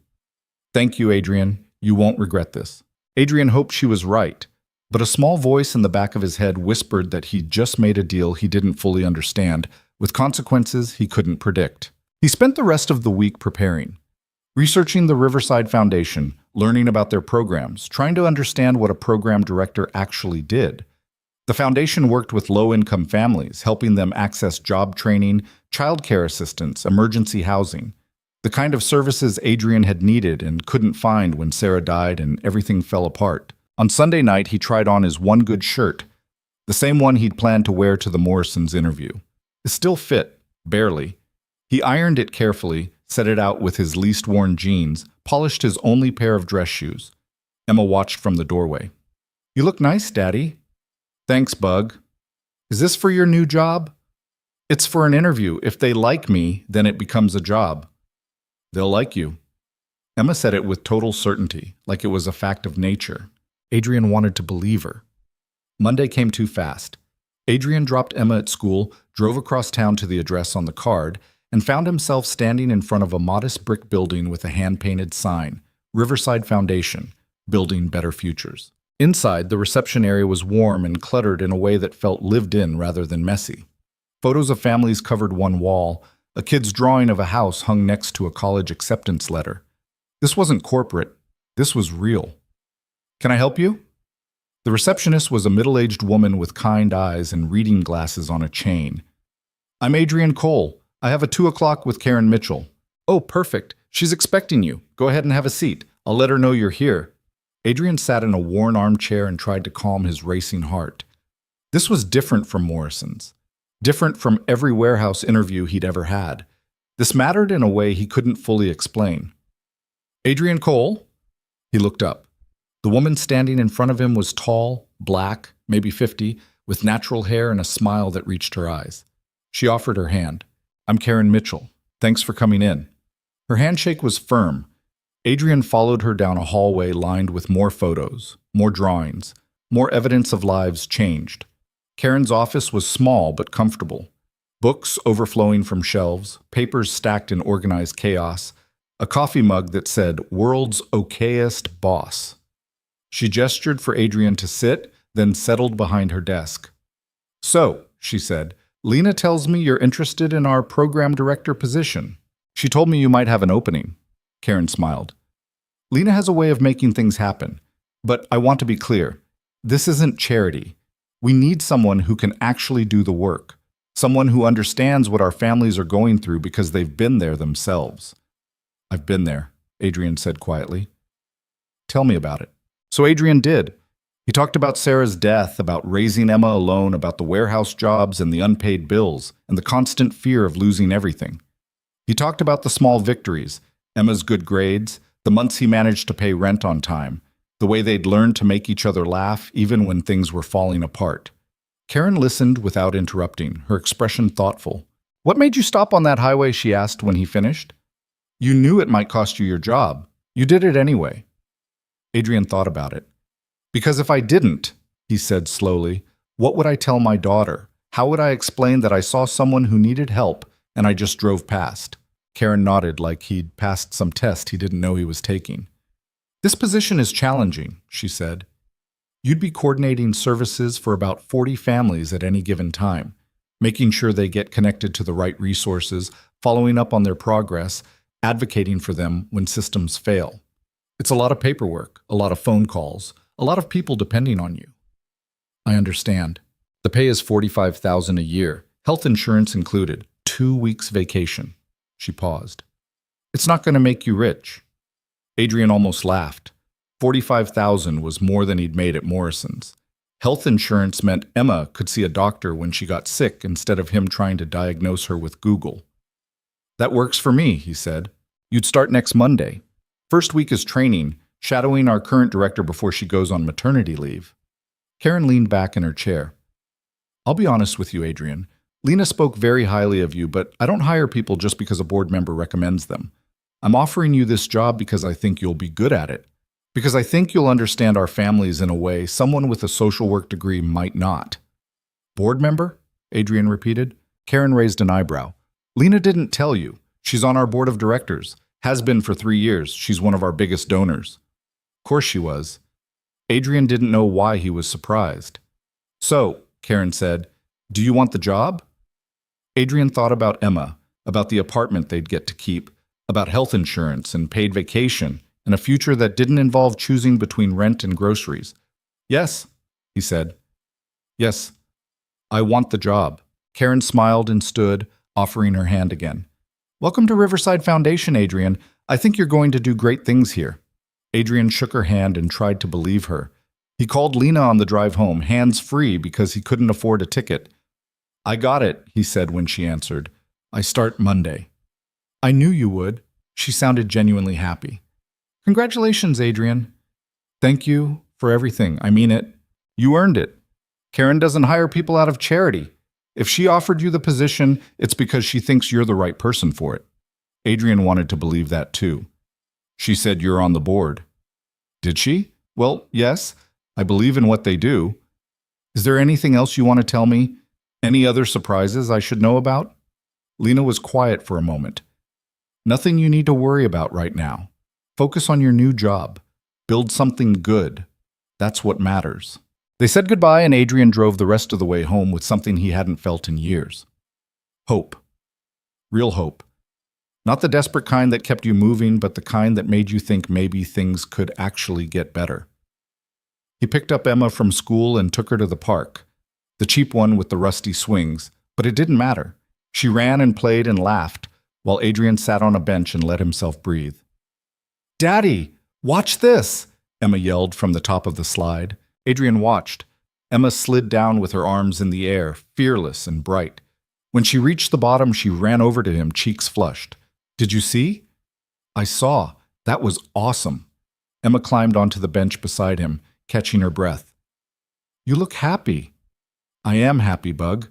Thank you, Adrian. You won't regret this. Adrian hoped she was right, but a small voice in the back of his head whispered that he'd just made a deal he didn't fully understand, with consequences he couldn't predict. He spent the rest of the week preparing, researching the Riverside Foundation, learning about their programs, trying to understand what a program director actually did. The foundation worked with low-income families, helping them access job training, childcare assistance, emergency housing, the kind of services Adrian had needed and couldn't find when Sarah died and everything fell apart. On Sunday night, he tried on his one good shirt, the same one he'd planned to wear to the Morrisons' interview. It still fit, barely. He ironed it carefully, set it out with his least worn jeans, polished his only pair of dress shoes. Emma watched from the doorway. You look nice, Daddy. Thanks, Bug. Is this for your new job? It's for an interview. If they like me, then it becomes a job. They'll like you. Emma said it with total certainty, like it was a fact of nature. Adrian wanted to believe her. Monday came too fast. Adrian dropped Emma at school, drove across town to the address on the card, and found himself standing in front of a modest brick building with a hand-painted sign, Riverside Foundation, Building Better Futures. Inside, the reception area was warm and cluttered in a way that felt lived in rather than messy. Photos of families covered one wall. A kid's drawing of a house hung next to a college acceptance letter. This wasn't corporate. This was real. Can I help you? The receptionist was a middle-aged woman with kind eyes and reading glasses on a chain. I'm Adrian Cole. I have a 2 o'clock with Karen Mitchell. Oh, perfect. She's expecting you. Go ahead and have a seat. I'll let her know you're here. Adrian sat in a worn armchair and tried to calm his racing heart. This was different from Morrison's. Different from every warehouse interview he'd ever had. This mattered in a way he couldn't fully explain. Adrian Cole? He looked up. The woman standing in front of him was tall, black, maybe 50, with natural hair and a smile that reached her eyes. She offered her hand. I'm Karen Mitchell. Thanks for coming in. Her handshake was firm. Adrian followed her down a hallway lined with more photos, more drawings, more evidence of lives changed. Karen's office was small but comfortable. Books overflowing from shelves, papers stacked in organized chaos, a coffee mug that said, World's Okayest Boss. She gestured for Adrian to sit, then settled behind her desk. So, she said, Lena tells me you're interested in our program director position. She told me you might have an opening. Karen smiled. Lena has a way of making things happen, but I want to be clear. This isn't charity. We need someone who can actually do the work, someone who understands what our families are going through because they've been there themselves. I've been there, Adrian said quietly. Tell me about it. So Adrian did. He talked about Sarah's death, about raising Emma alone, about the warehouse jobs and the unpaid bills, and the constant fear of losing everything. He talked about the small victories, Emma's good grades, the months he managed to pay rent on time, the way they'd learned to make each other laugh even when things were falling apart. Karen listened without interrupting, her expression thoughtful. What made you stop on that highway, she asked when he finished. You knew it might cost you your job. You did it anyway. Adrian thought about it. Because if I didn't, he said slowly, what would I tell my daughter? How would I explain that I saw someone who needed help and I just drove past? Karen nodded like he'd passed some test he didn't know he was taking. This position is challenging, she said. You'd be coordinating services for about 40 families at any given time, making sure they get connected to the right resources, following up on their progress, advocating for them when systems fail. It's a lot of paperwork, a lot of phone calls, a lot of people depending on you. I understand. The pay is $45,000 a year, health insurance included, 2 weeks vacation. She paused. It's not going to make you rich. Adrian almost laughed. $45,000 was more than he'd made at Morrison's. Health insurance meant Emma could see a doctor when she got sick instead of him trying to diagnose her with Google. That works for me, he said. You'd start next Monday. First week is training, shadowing our current director before she goes on maternity leave. Karen leaned back in her chair. I'll be honest with you, Adrian. Lena spoke very highly of you, but I don't hire people just because a board member recommends them. I'm offering you this job because I think you'll be good at it. Because I think you'll understand our families in a way someone with a social work degree might not. Board member? Adrian repeated. Karen raised an eyebrow. Lena didn't tell you. She's on our board of directors. Has been for 3 years. She's one of our biggest donors. Of course she was. Adrian didn't know why he was surprised. So, Karen said, do you want the job? Adrian thought about Emma, about the apartment they'd get to keep, about health insurance and paid vacation, and a future that didn't involve choosing between rent and groceries. Yes, he said. Yes, I want the job. Karen smiled and stood, offering her hand again. Welcome to Riverside Foundation, Adrian. I think you're going to do great things here. Adrian shook her hand and tried to believe her. He called Lena on the drive home, hands-free, because he couldn't afford a ticket. I got it, he said when she answered. I start Monday. I knew you would. She sounded genuinely happy. Congratulations, Adrian. Thank you for everything. I mean it. You earned it. Karen doesn't hire people out of charity. If she offered you the position, it's because she thinks you're the right person for it. Adrian wanted to believe that too. She said you're on the board. Did she? Well, yes. I believe in what they do. Is there anything else you want to tell me? Any other surprises I should know about? Lena was quiet for a moment. Nothing you need to worry about right now. Focus on your new job. Build something good. That's what matters. They said goodbye and Adrian drove the rest of the way home with something he hadn't felt in years. Hope. Real hope. Not the desperate kind that kept you moving, but the kind that made you think maybe things could actually get better. He picked up Emma from school and took her to the park, the cheap one with the rusty swings, but it didn't matter. She ran and played and laughed, while Adrian sat on a bench and let himself breathe. Daddy, watch this, Emma yelled from the top of the slide. Adrian watched. Emma slid down with her arms in the air, fearless and bright. When she reached the bottom, she ran over to him, cheeks flushed. Did you see? I saw. That was awesome. Emma climbed onto the bench beside him, catching her breath. You look happy. I am happy, Bug.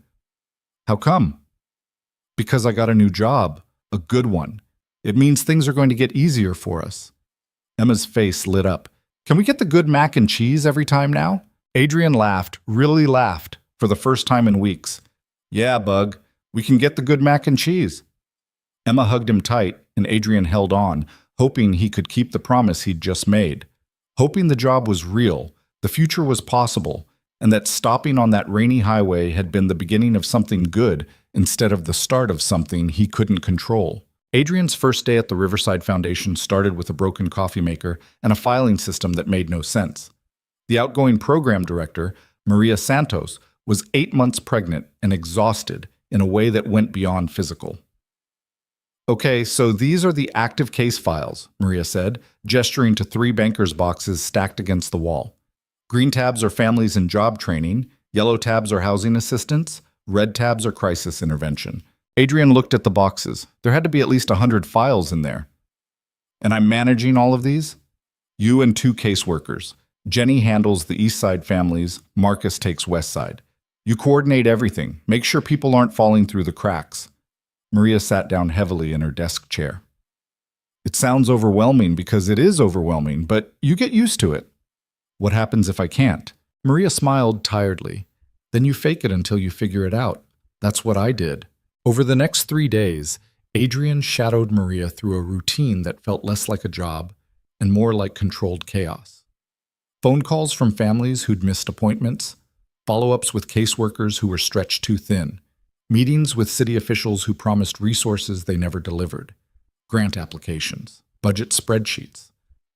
How come? Because I got a new job, a good one. It means things are going to get easier for us. Emma's face lit up. Can we get the good mac and cheese every time now? Adrian laughed, really laughed, for the first time in weeks. Yeah, Bug, we can get the good mac and cheese. Emma hugged him tight, and Adrian held on, hoping he could keep the promise he'd just made. Hoping the job was real, the future was possible, and that stopping on that rainy highway had been the beginning of something good instead of the start of something he couldn't control. Adrian's first day at the Riverside Foundation started with a broken coffee maker and a filing system that made no sense. The outgoing program director, Maria Santos, was 8 months pregnant and exhausted in a way that went beyond physical. Okay, so these are the active case files, Maria said, gesturing to 3 bankers' boxes stacked against the wall. Green tabs are families in job training, yellow tabs are housing assistance, red tabs are crisis intervention. Adrian looked at the boxes. There had to be at least 100 files in there. And I'm managing all of these? You and 2 caseworkers. Jenny handles the East Side families, Marcus takes West Side. You coordinate everything. Make sure people aren't falling through the cracks. Maria sat down heavily in her desk chair. It sounds overwhelming because it is overwhelming, but you get used to it. What happens if I can't? Maria smiled tiredly. Then you fake it until you figure it out. That's what I did. Over the next 3 days, Adrian shadowed Maria through a routine that felt less like a job and more like controlled chaos. Phone calls from families who'd missed appointments, follow-ups with caseworkers who were stretched too thin, meetings with city officials who promised resources they never delivered, grant applications, budget spreadsheets,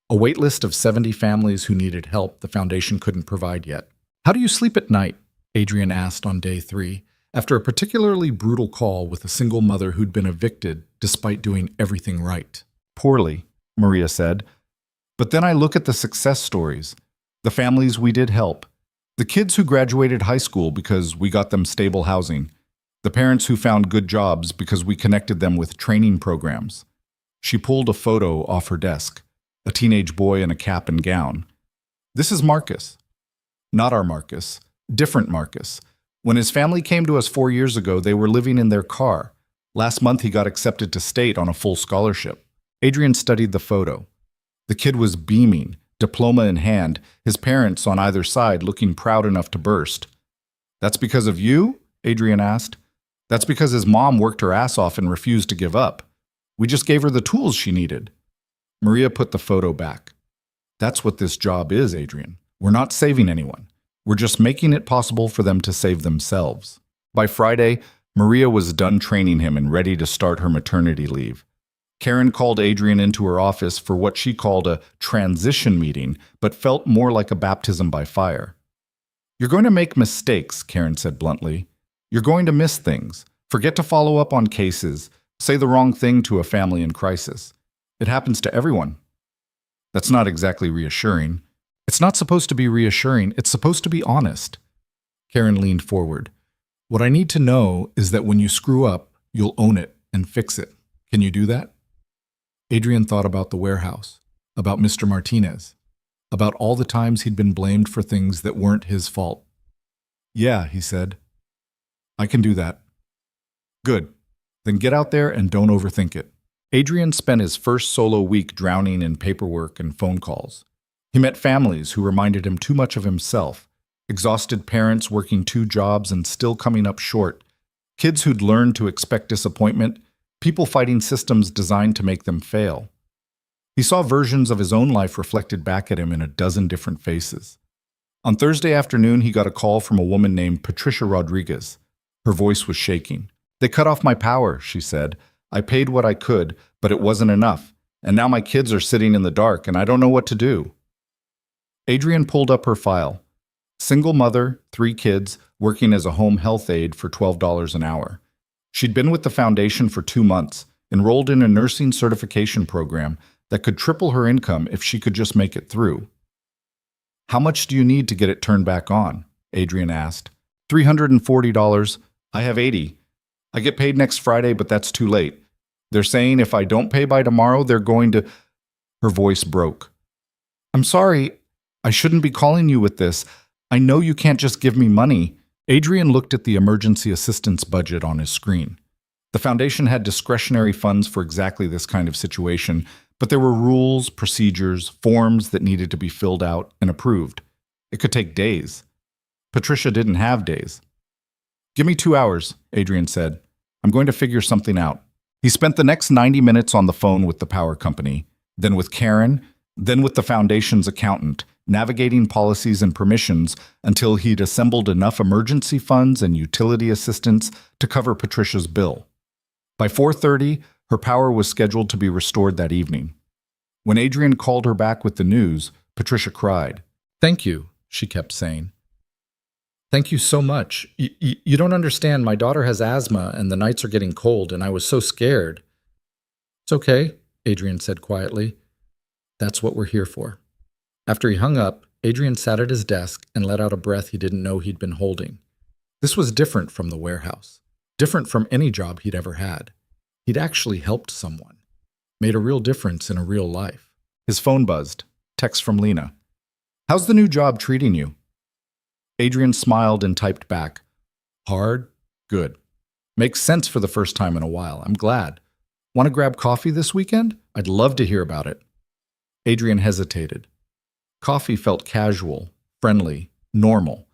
a wait list of 70 families who needed help the foundation couldn't provide yet. How do you sleep at night? Adrian asked on day 3. After a particularly brutal call with a single mother who'd been evicted despite doing everything right. Poorly, Maria said. But then I look at the success stories, the families we did help, the kids who graduated high school because we got them stable housing, the parents who found good jobs because we connected them with training programs. She pulled a photo off her desk, a teenage boy in a cap and gown. This is Marcus. Not our Marcus, different Marcus. When his family came to us 4 years ago, they were living in their car. Last month, he got accepted to state on a full scholarship. Adrian studied the photo. The kid was beaming, diploma in hand, his parents on either side looking proud enough to burst. That's because of you? Adrian asked. That's because his mom worked her ass off and refused to give up. We just gave her the tools she needed. Maria put the photo back. That's what this job is, Adrian. We're not saving anyone. We're just making it possible for them to save themselves. By Friday, Maria was done training him and ready to start her maternity leave. Karen called Adrian into her office for what she called a transition meeting, but felt more like a baptism by fire. You're going to make mistakes, Karen said bluntly. You're going to miss things, forget to follow up on cases, say the wrong thing to a family in crisis. It happens to everyone. That's not exactly reassuring. It's not supposed to be reassuring, it's supposed to be honest. Karen leaned forward. What I need to know is that when you screw up, you'll own it and fix it. Can you do that? Adrian thought about the warehouse, about Mr. Martinez, about all the times he'd been blamed for things that weren't his fault. Yeah, he said. I can do that. Good. Then get out there and don't overthink it. Adrian spent his first solo week drowning in paperwork and phone calls. He met families who reminded him too much of himself, exhausted parents working 2 jobs and still coming up short, kids who'd learned to expect disappointment, people fighting systems designed to make them fail. He saw versions of his own life reflected back at him in a dozen different faces. On Thursday afternoon, he got a call from a woman named Patricia Rodriguez. Her voice was shaking. They cut off my power, she said. I paid what I could, but it wasn't enough, and now my kids are sitting in the dark and I don't know what to do. Adrian pulled up her file. Single mother, 3 kids, working as a home health aide for $12 an hour. She'd been with the foundation for 2 months, enrolled in a nursing certification program that could triple her income if she could just make it through. How much do you need to get it turned back on? Adrian asked. $340. I have $80. I get paid next Friday, but that's too late. They're saying if I don't pay by tomorrow, they're going to... Her voice broke. I'm sorry. I shouldn't be calling you with this. I know you can't just give me money. Adrian looked at the emergency assistance budget on his screen. The foundation had discretionary funds for exactly this kind of situation, but there were rules, procedures, forms that needed to be filled out and approved. It could take days. Patricia didn't have days. Give me 2 hours, Adrian said. I'm going to figure something out. He spent the next 90 minutes on the phone with the power company, then with Karen, then with the foundation's accountant, navigating policies and permissions until he'd assembled enough emergency funds and utility assistance to cover Patricia's bill. By 4:30, her power was scheduled to be restored that evening. When Adrian called her back with the news, Patricia cried. Thank you, she kept saying. Thank you so much. You don't understand. My daughter has asthma and the nights are getting cold and I was so scared. It's okay, Adrian said quietly. That's what we're here for. After he hung up, Adrian sat at his desk and let out a breath he didn't know he'd been holding. This was different from the warehouse, different from any job he'd ever had. He'd actually helped someone, made a real difference in a real life. His phone buzzed. Text from Lena. How's the new job treating you? Adrian smiled and typed back. Hard? Good. Makes sense for the first time in a while. I'm glad. Want to grab coffee this weekend? I'd love to hear about it. Adrian hesitated. Coffee felt casual, friendly, normal.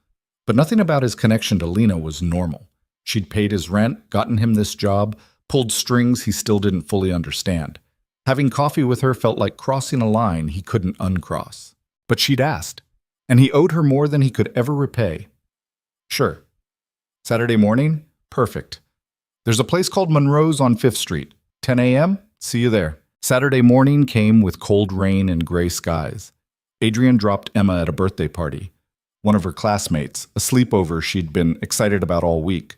But nothing about his connection to Lena was normal. She'd paid his rent, gotten him this job, pulled strings he still didn't fully understand. Having coffee with her felt like crossing a line he couldn't uncross. But she'd asked, and he owed her more than he could ever repay. Sure. Saturday morning? Perfect. There's a place called Monroe's on 5th Street. 10 a.m.? See you there. Saturday morning came with cold rain and gray skies. Adrian dropped Emma at a birthday party. One of her classmates, a sleepover she'd been excited about all week.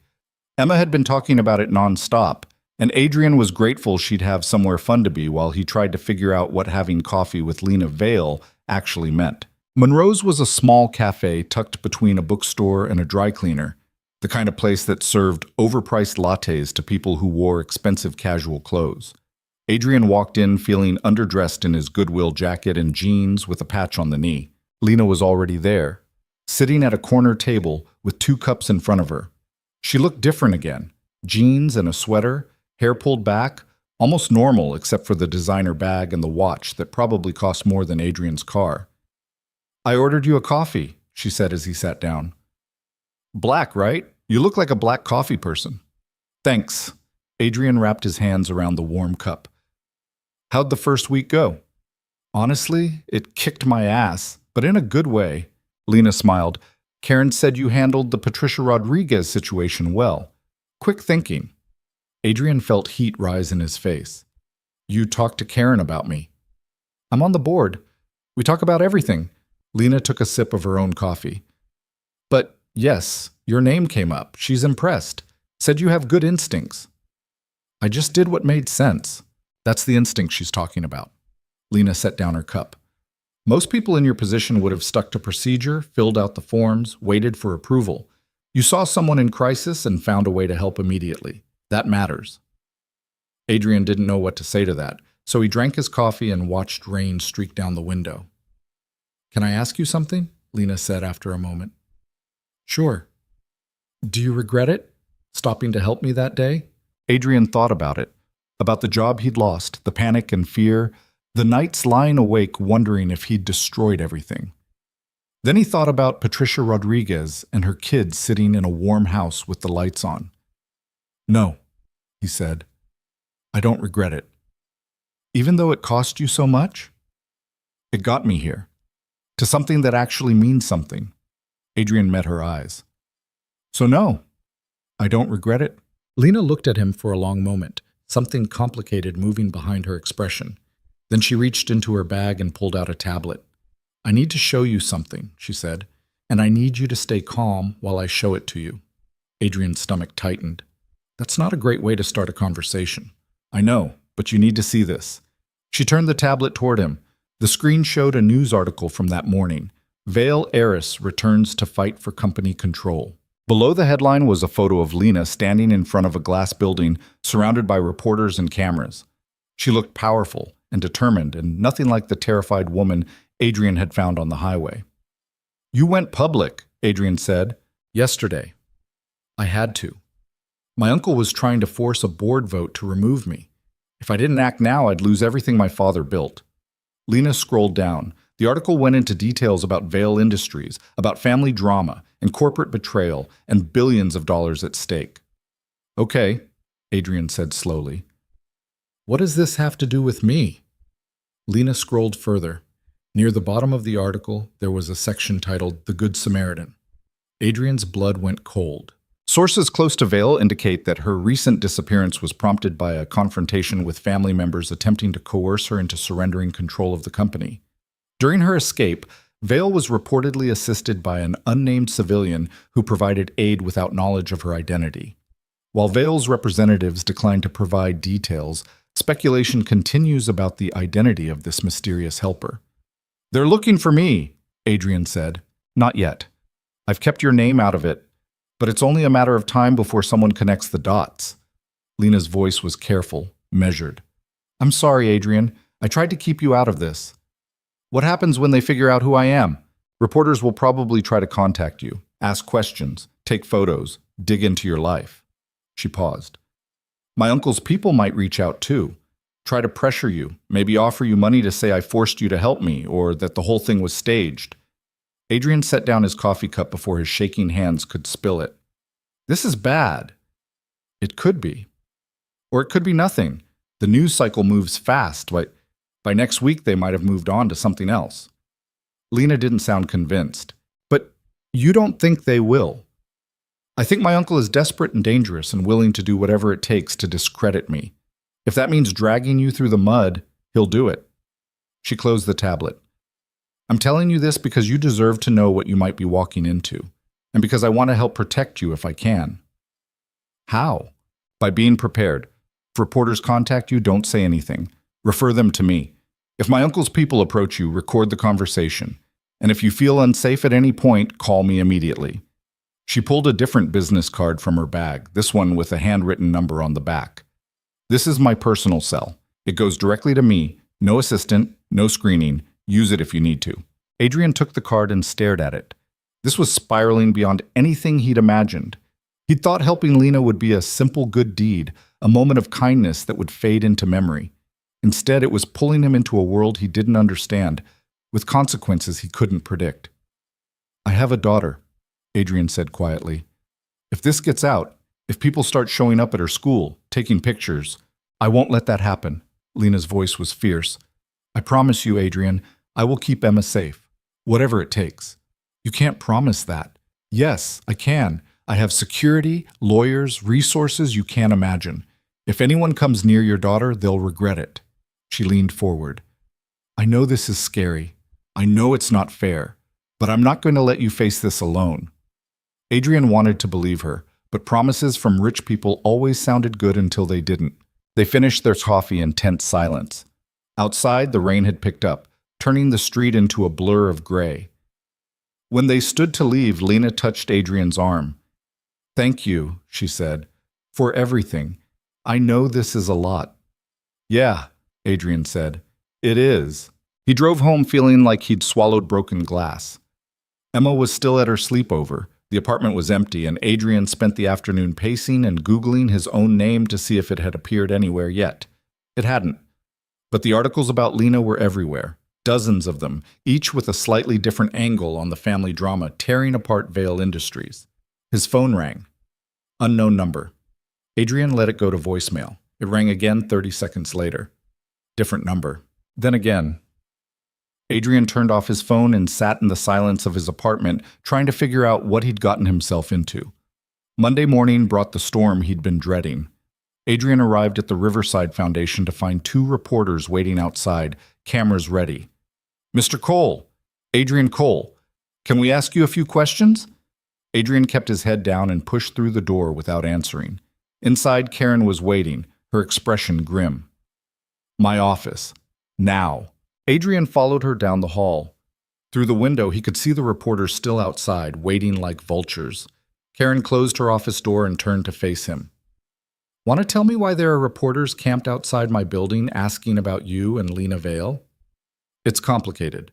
Emma had been talking about it nonstop, and Adrian was grateful she'd have somewhere fun to be while he tried to figure out what having coffee with Lena Vale actually meant. Monroe's was a small cafe tucked between a bookstore and a dry cleaner, the kind of place that served overpriced lattes to people who wore expensive casual clothes. Adrian walked in feeling underdressed in his Goodwill jacket and jeans with a patch on the knee. Lena was already there, sitting at a corner table with 2 cups in front of her. She looked different again. Jeans and a sweater, hair pulled back, almost normal except for the designer bag and the watch that probably cost more than Adrian's car. I ordered you a coffee, she said as he sat down. Black, right? You look like a black coffee person. Thanks. Adrian wrapped his hands around the warm cup. How'd the first week go? Honestly, it kicked my ass, but in a good way. Lena smiled. Karen said you handled the Patricia Rodriguez situation well. Quick thinking. Adrian felt heat rise in his face. You talked to Karen about me. I'm on the board. We talk about everything. Lena took a sip of her own coffee. But yes, your name came up. She's impressed. Said you have good instincts. I just did what made sense. That's the instinct she's talking about. Lena set down her cup. Most people in your position would have stuck to procedure, filled out the forms, waited for approval. You saw someone in crisis and found a way to help immediately. That matters. Adrian didn't know what to say to that, so he drank his coffee and watched rain streak down the window. Can I ask you something? Lena said after a moment. Sure. Do you regret it? Stopping to help me that day? Adrian thought about it. About the job he'd lost, the panic and fear, the nights lying awake wondering if he'd destroyed everything. Then he thought about Patricia Rodriguez and her kids sitting in a warm house with the lights on. No, he said. I don't regret it. Even though it cost you so much? It got me here. To something that actually means something. Adrian met her eyes. So no, I don't regret it. Lena looked at him for a long moment, something complicated moving behind her expression. Then she reached into her bag and pulled out a tablet. I need to show you something, she said, and I need you to stay calm while I show it to you. Adrian's stomach tightened. That's not a great way to start a conversation. I know, but you need to see this. She turned the tablet toward him. The screen showed a news article from that morning. Vale heiress returns to fight for company control. Below the headline was a photo of Lena standing in front of a glass building surrounded by reporters and cameras. She looked powerful and determined and nothing like the terrified woman Adrian had found on the highway. You went public, Adrian said. Yesterday. I had to. My uncle was trying to force a board vote to remove me. If I didn't act now, I'd lose everything my father built. Lena scrolled down. The article went into details about Vale Industries, about family drama and corporate betrayal and billions of dollars at stake. Okay, Adrian said slowly. What does this have to do with me? Lena scrolled further. Near the bottom of the article, there was a section titled The Good Samaritan. Adrian's blood went cold. Sources close to Vale indicate that her recent disappearance was prompted by a confrontation with family members attempting to coerce her into surrendering control of the company. During her escape, Vale was reportedly assisted by an unnamed civilian who provided aid without knowledge of her identity. While Vale's representatives declined to provide details, speculation continues about the identity of this mysterious helper. They're looking for me, Adrian said. Not yet. I've kept your name out of it, but it's only a matter of time before someone connects the dots. Lena's voice was careful, measured. I'm sorry, Adrian. I tried to keep you out of this. What happens when they figure out who I am? Reporters will probably try to contact you, ask questions, take photos, dig into your life. She paused. My uncle's people might reach out too. Try to pressure you, maybe offer you money to say I forced you to help me or that the whole thing was staged. Adrian set down his coffee cup before his shaking hands could spill it. This is bad. It could be. Or it could be nothing. The news cycle moves fast. By next week, they might have moved on to something else. Lena didn't sound convinced. But you don't think they will? I think my uncle is desperate and dangerous and willing to do whatever it takes to discredit me. If that means dragging you through the mud, he'll do it. She closed the tablet. I'm telling you this because you deserve to know what you might be walking into, and because I want to help protect you if I can. How? By being prepared. If reporters contact you, don't say anything. Refer them to me. If my uncle's people approach you, record the conversation. And if you feel unsafe at any point, call me immediately. She pulled a different business card from her bag, this one with a handwritten number on the back. This is my personal cell. It goes directly to me. No assistant, no screening. Use it if you need to. Adrian took the card and stared at it. This was spiraling beyond anything he'd imagined. He'd thought helping Lena would be a simple good deed, a moment of kindness that would fade into memory. Instead, it was pulling him into a world he didn't understand, with consequences he couldn't predict. I have a daughter, Adrian said quietly. If this gets out, If people start showing up at her school, taking pictures, I won't let that happen. Lena's voice was fierce. I promise you, Adrian, I will keep Emma safe, whatever it takes. You can't promise that. Yes, I can. I have security, lawyers, resources you can't imagine. If anyone comes near your daughter, they'll regret it. She leaned forward. I know this is scary. I know it's not fair, but I'm not going to let you face this alone. Adrian wanted to believe her, but promises from rich people always sounded good until they didn't. They finished their coffee in tense silence. Outside, the rain had picked up, turning the street into a blur of gray. When they stood to leave, Lena touched Adrian's arm. Thank you, she said, for everything. I know this is a lot. Yeah, Adrian said. It is. He drove home feeling like he'd swallowed broken glass. Emma was still at her sleepover. The apartment was empty, and Adrian spent the afternoon pacing and Googling his own name to see if it had appeared anywhere yet. It hadn't. But the articles about Lena were everywhere. Dozens of them, each with a slightly different angle on the family drama tearing apart Vale Industries. His phone rang. Unknown number. Adrian let it go to voicemail. It rang again 30 seconds later. Different number. Then again. Adrian turned off his phone and sat in the silence of his apartment, trying to figure out what he'd gotten himself into. Monday morning brought the storm he'd been dreading. Adrian arrived at the Riverside Foundation to find 2 reporters waiting outside, cameras ready. Mr. Cole, Adrian Cole, can we ask you a few questions? Adrian kept his head down and pushed through the door without answering. Inside, Karen was waiting, her expression grim. My office. Now. Adrian followed her down the hall. Through the window, he could see the reporters still outside, waiting like vultures. Karen closed her office door and turned to face him. Want to tell me why there are reporters camped outside my building asking about you and Lena Vale? It's complicated.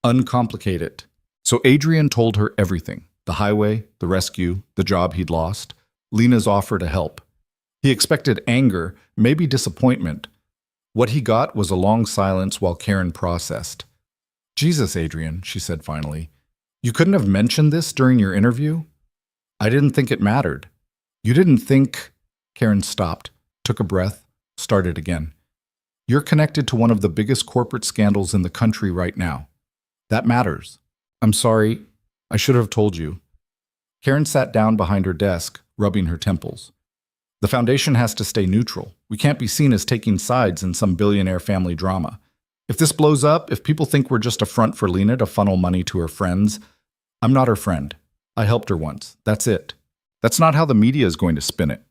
Uncomplicate it. So Adrian told her everything. The highway, the rescue, the job he'd lost, Lena's offer to help. He expected anger, maybe disappointment. What he got was a long silence while Karen processed. Jesus, Adrian, she said finally. You couldn't have mentioned this during your interview? I didn't think it mattered. You didn't think... Karen stopped, took a breath, started again. You're connected to one of the biggest corporate scandals in the country right now. That matters. I'm sorry. I should have told you. Karen sat down behind her desk, rubbing her temples. The foundation has to stay neutral. We can't be seen as taking sides in some billionaire family drama. If this blows up, if people think we're just a front for Lena to funnel money to her friends, I'm not her friend. I helped her once. That's it. That's not how the media is going to spin it.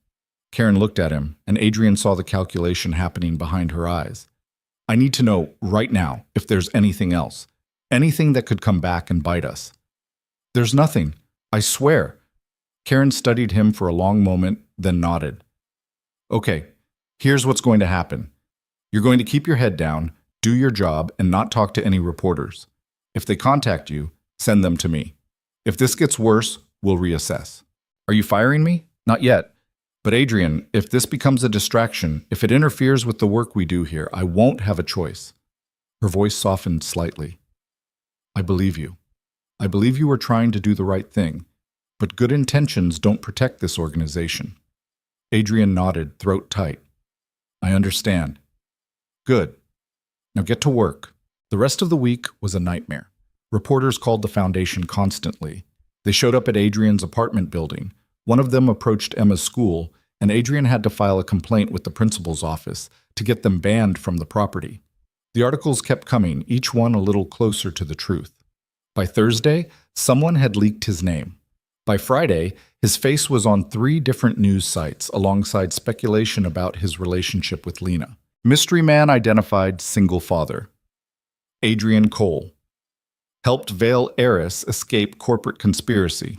Karen looked at him, and Adrian saw the calculation happening behind her eyes. I need to know right now if there's anything else. Anything that could come back and bite us. There's nothing. I swear. Karen studied him for a long moment, then nodded. Okay, here's what's going to happen. You're going to keep your head down, do your job, and not talk to any reporters. If they contact you, send them to me. If this gets worse, we'll reassess. Are you firing me? Not yet. But Adrian, if this becomes a distraction, if it interferes with the work we do here, I won't have a choice. Her voice softened slightly. I believe you. I believe you are trying to do the right thing, but good intentions don't protect this organization. Adrian nodded, throat tight. I understand. Good. Now get to work. The rest of the week was a nightmare. Reporters called the foundation constantly. They showed up at Adrian's apartment building. One of them approached Emma's school, and Adrian had to file a complaint with the principal's office to get them banned from the property. The articles kept coming, each one a little closer to the truth. By Thursday, someone had leaked his name. By Friday, his face was on 3 different news sites alongside speculation about his relationship with Lena. Mystery man identified single father. Adrian Cole. Helped Vale heiress escape corporate conspiracy.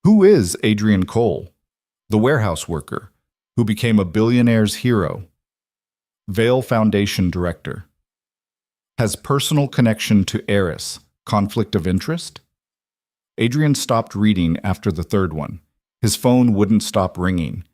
Who is Adrian Cole? The warehouse worker, who became a billionaire's hero. Vale Foundation director. Has personal connection to heiress. Conflict of interest? Adrian stopped reading after the 3rd one. His phone wouldn't stop ringing.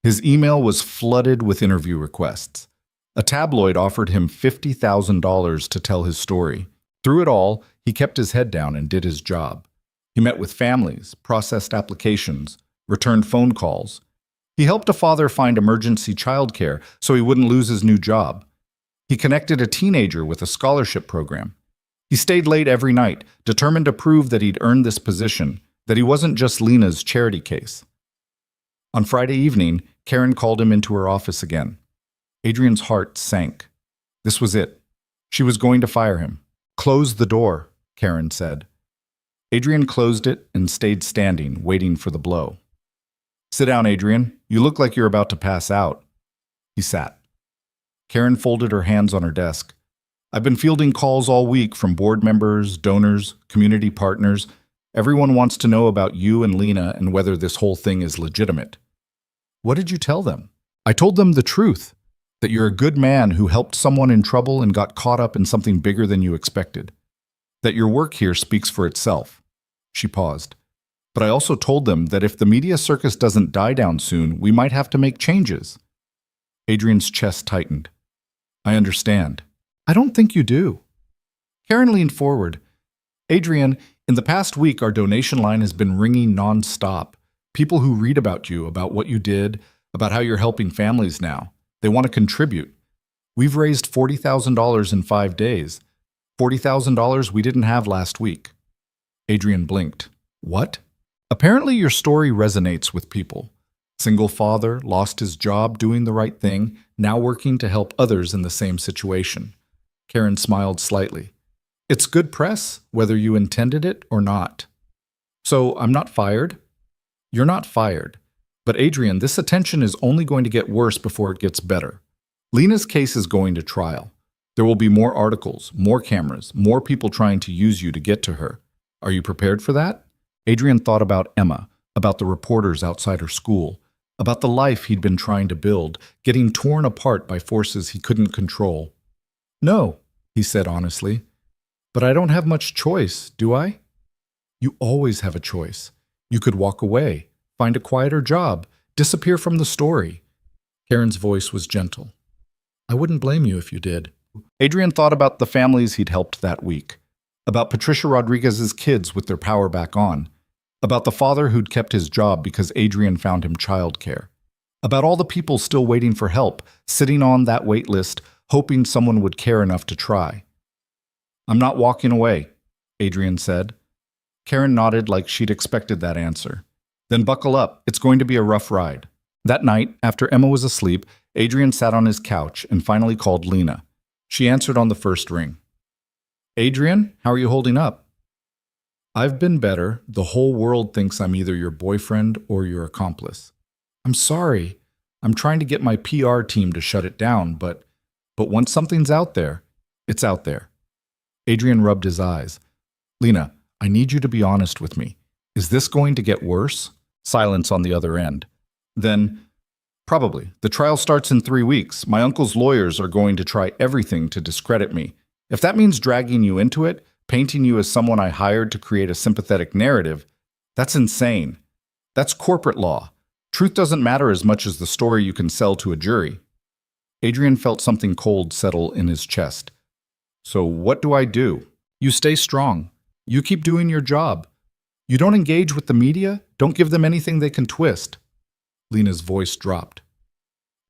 His email was flooded with interview requests. A tabloid offered him $50,000 to tell his story. Through it all, he kept his head down and did his job. He met with families, processed applications, returned phone calls. He helped a father find emergency childcare so he wouldn't lose his new job. He connected a teenager with a scholarship program. He stayed late every night, determined to prove that he'd earned this position, that he wasn't just Lena's charity case. On Friday evening, Karen called him into her office again. Adrian's heart sank. This was it. She was going to fire him. "Close the door," Karen said. Adrian closed it and stayed standing, waiting for the blow. "Sit down, Adrian. You look like you're about to pass out." He sat. Karen folded her hands on her desk. "I've been fielding calls all week from board members, donors, community partners. Everyone wants to know about you and Lena and whether this whole thing is legitimate." "What did you tell them?" "I told them the truth, that you're a good man who helped someone in trouble and got caught up in something bigger than you expected. That your work here speaks for itself." She paused. "But I also told them that if the media circus doesn't die down soon, we might have to make changes." Adrian's chest tightened. "I understand." "I don't think you do." Karen leaned forward. "Adrian, in the past week, our donation line has been ringing nonstop. People who read about you, about what you did, about how you're helping families now. They want to contribute. We've raised $40,000 in 5 days. $40,000 we didn't have last week." Adrian blinked. "What?" "Apparently your story resonates with people. Single father, lost his job doing the right thing, now working to help others in the same situation." Karen smiled slightly. "It's good press, whether you intended it or not." "So I'm not fired?" "You're not fired. But Adrian, this attention is only going to get worse before it gets better. Lena's case is going to trial. There will be more articles, more cameras, more people trying to use you to get to her. Are you prepared for that?" Adrian thought about Emma, about the reporters outside her school, about the life he'd been trying to build, getting torn apart by forces he couldn't control. "No," he said honestly. "But I don't have much choice, do I?" "You always have a choice. You could walk away, find a quieter job, disappear from the story." Karen's voice was gentle. "I wouldn't blame you if you did." Adrian thought about the families he'd helped that week, about Patricia Rodriguez's kids with their power back on, about the father who'd kept his job because Adrian found him childcare, about all the people still waiting for help, sitting on that wait list, hoping someone would care enough to try. "I'm not walking away," Adrian said. Karen nodded like she'd expected that answer. "Then buckle up. It's going to be a rough ride." That night, after Emma was asleep, Adrian sat on his couch and finally called Lena. She answered on the first ring. "Adrian, how are you holding up?" "I've been better. The whole world thinks I'm either your boyfriend or your accomplice." "I'm sorry. I'm trying to get my PR team to shut it down, but once something's out there, it's out there." Adrian rubbed his eyes. "Lena, I need you to be honest with me. Is this going to get worse?" Silence on the other end. Then, "Probably. The trial starts in 3 weeks. My uncle's lawyers are going to try everything to discredit me. If that means dragging you into it, painting you as someone I hired to create a sympathetic narrative, that's insane. That's corporate law. Truth doesn't matter as much as the story you can sell to a jury." Adrian felt something cold settle in his chest. "So what do I do?" "You stay strong. You keep doing your job. You don't engage with the media. Don't give them anything they can twist." Lena's voice dropped.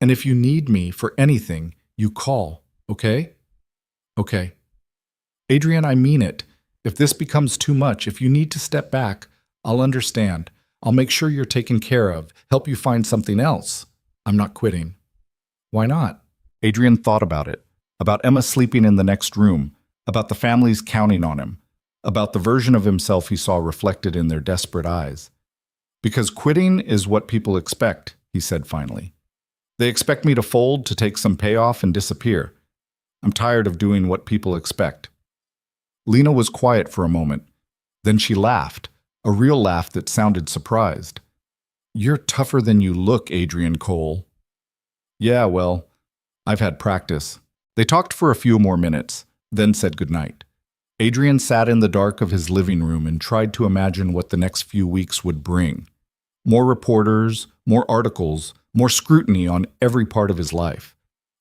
"And if you need me for anything, you call, okay?" "Okay." "Adrian, I mean it. If this becomes too much, if you need to step back, I'll understand. I'll make sure you're taken care of, help you find something else. I'm not quitting." "Why not?" Adrian thought about it, about Emma sleeping in the next room, about the families counting on him, about the version of himself he saw reflected in their desperate eyes. "Because quitting is what people expect," he said finally. "They expect me to fold, to take some payoff and disappear. I'm tired of doing what people expect." Lena was quiet for a moment. Then she laughed, a real laugh that sounded surprised. "You're tougher than you look, Adrian Cole." "Yeah, well, I've had practice." They talked for a few more minutes, then said goodnight. Adrian sat in the dark of his living room and tried to imagine what the next few weeks would bring. More reporters, more articles, more scrutiny on every part of his life.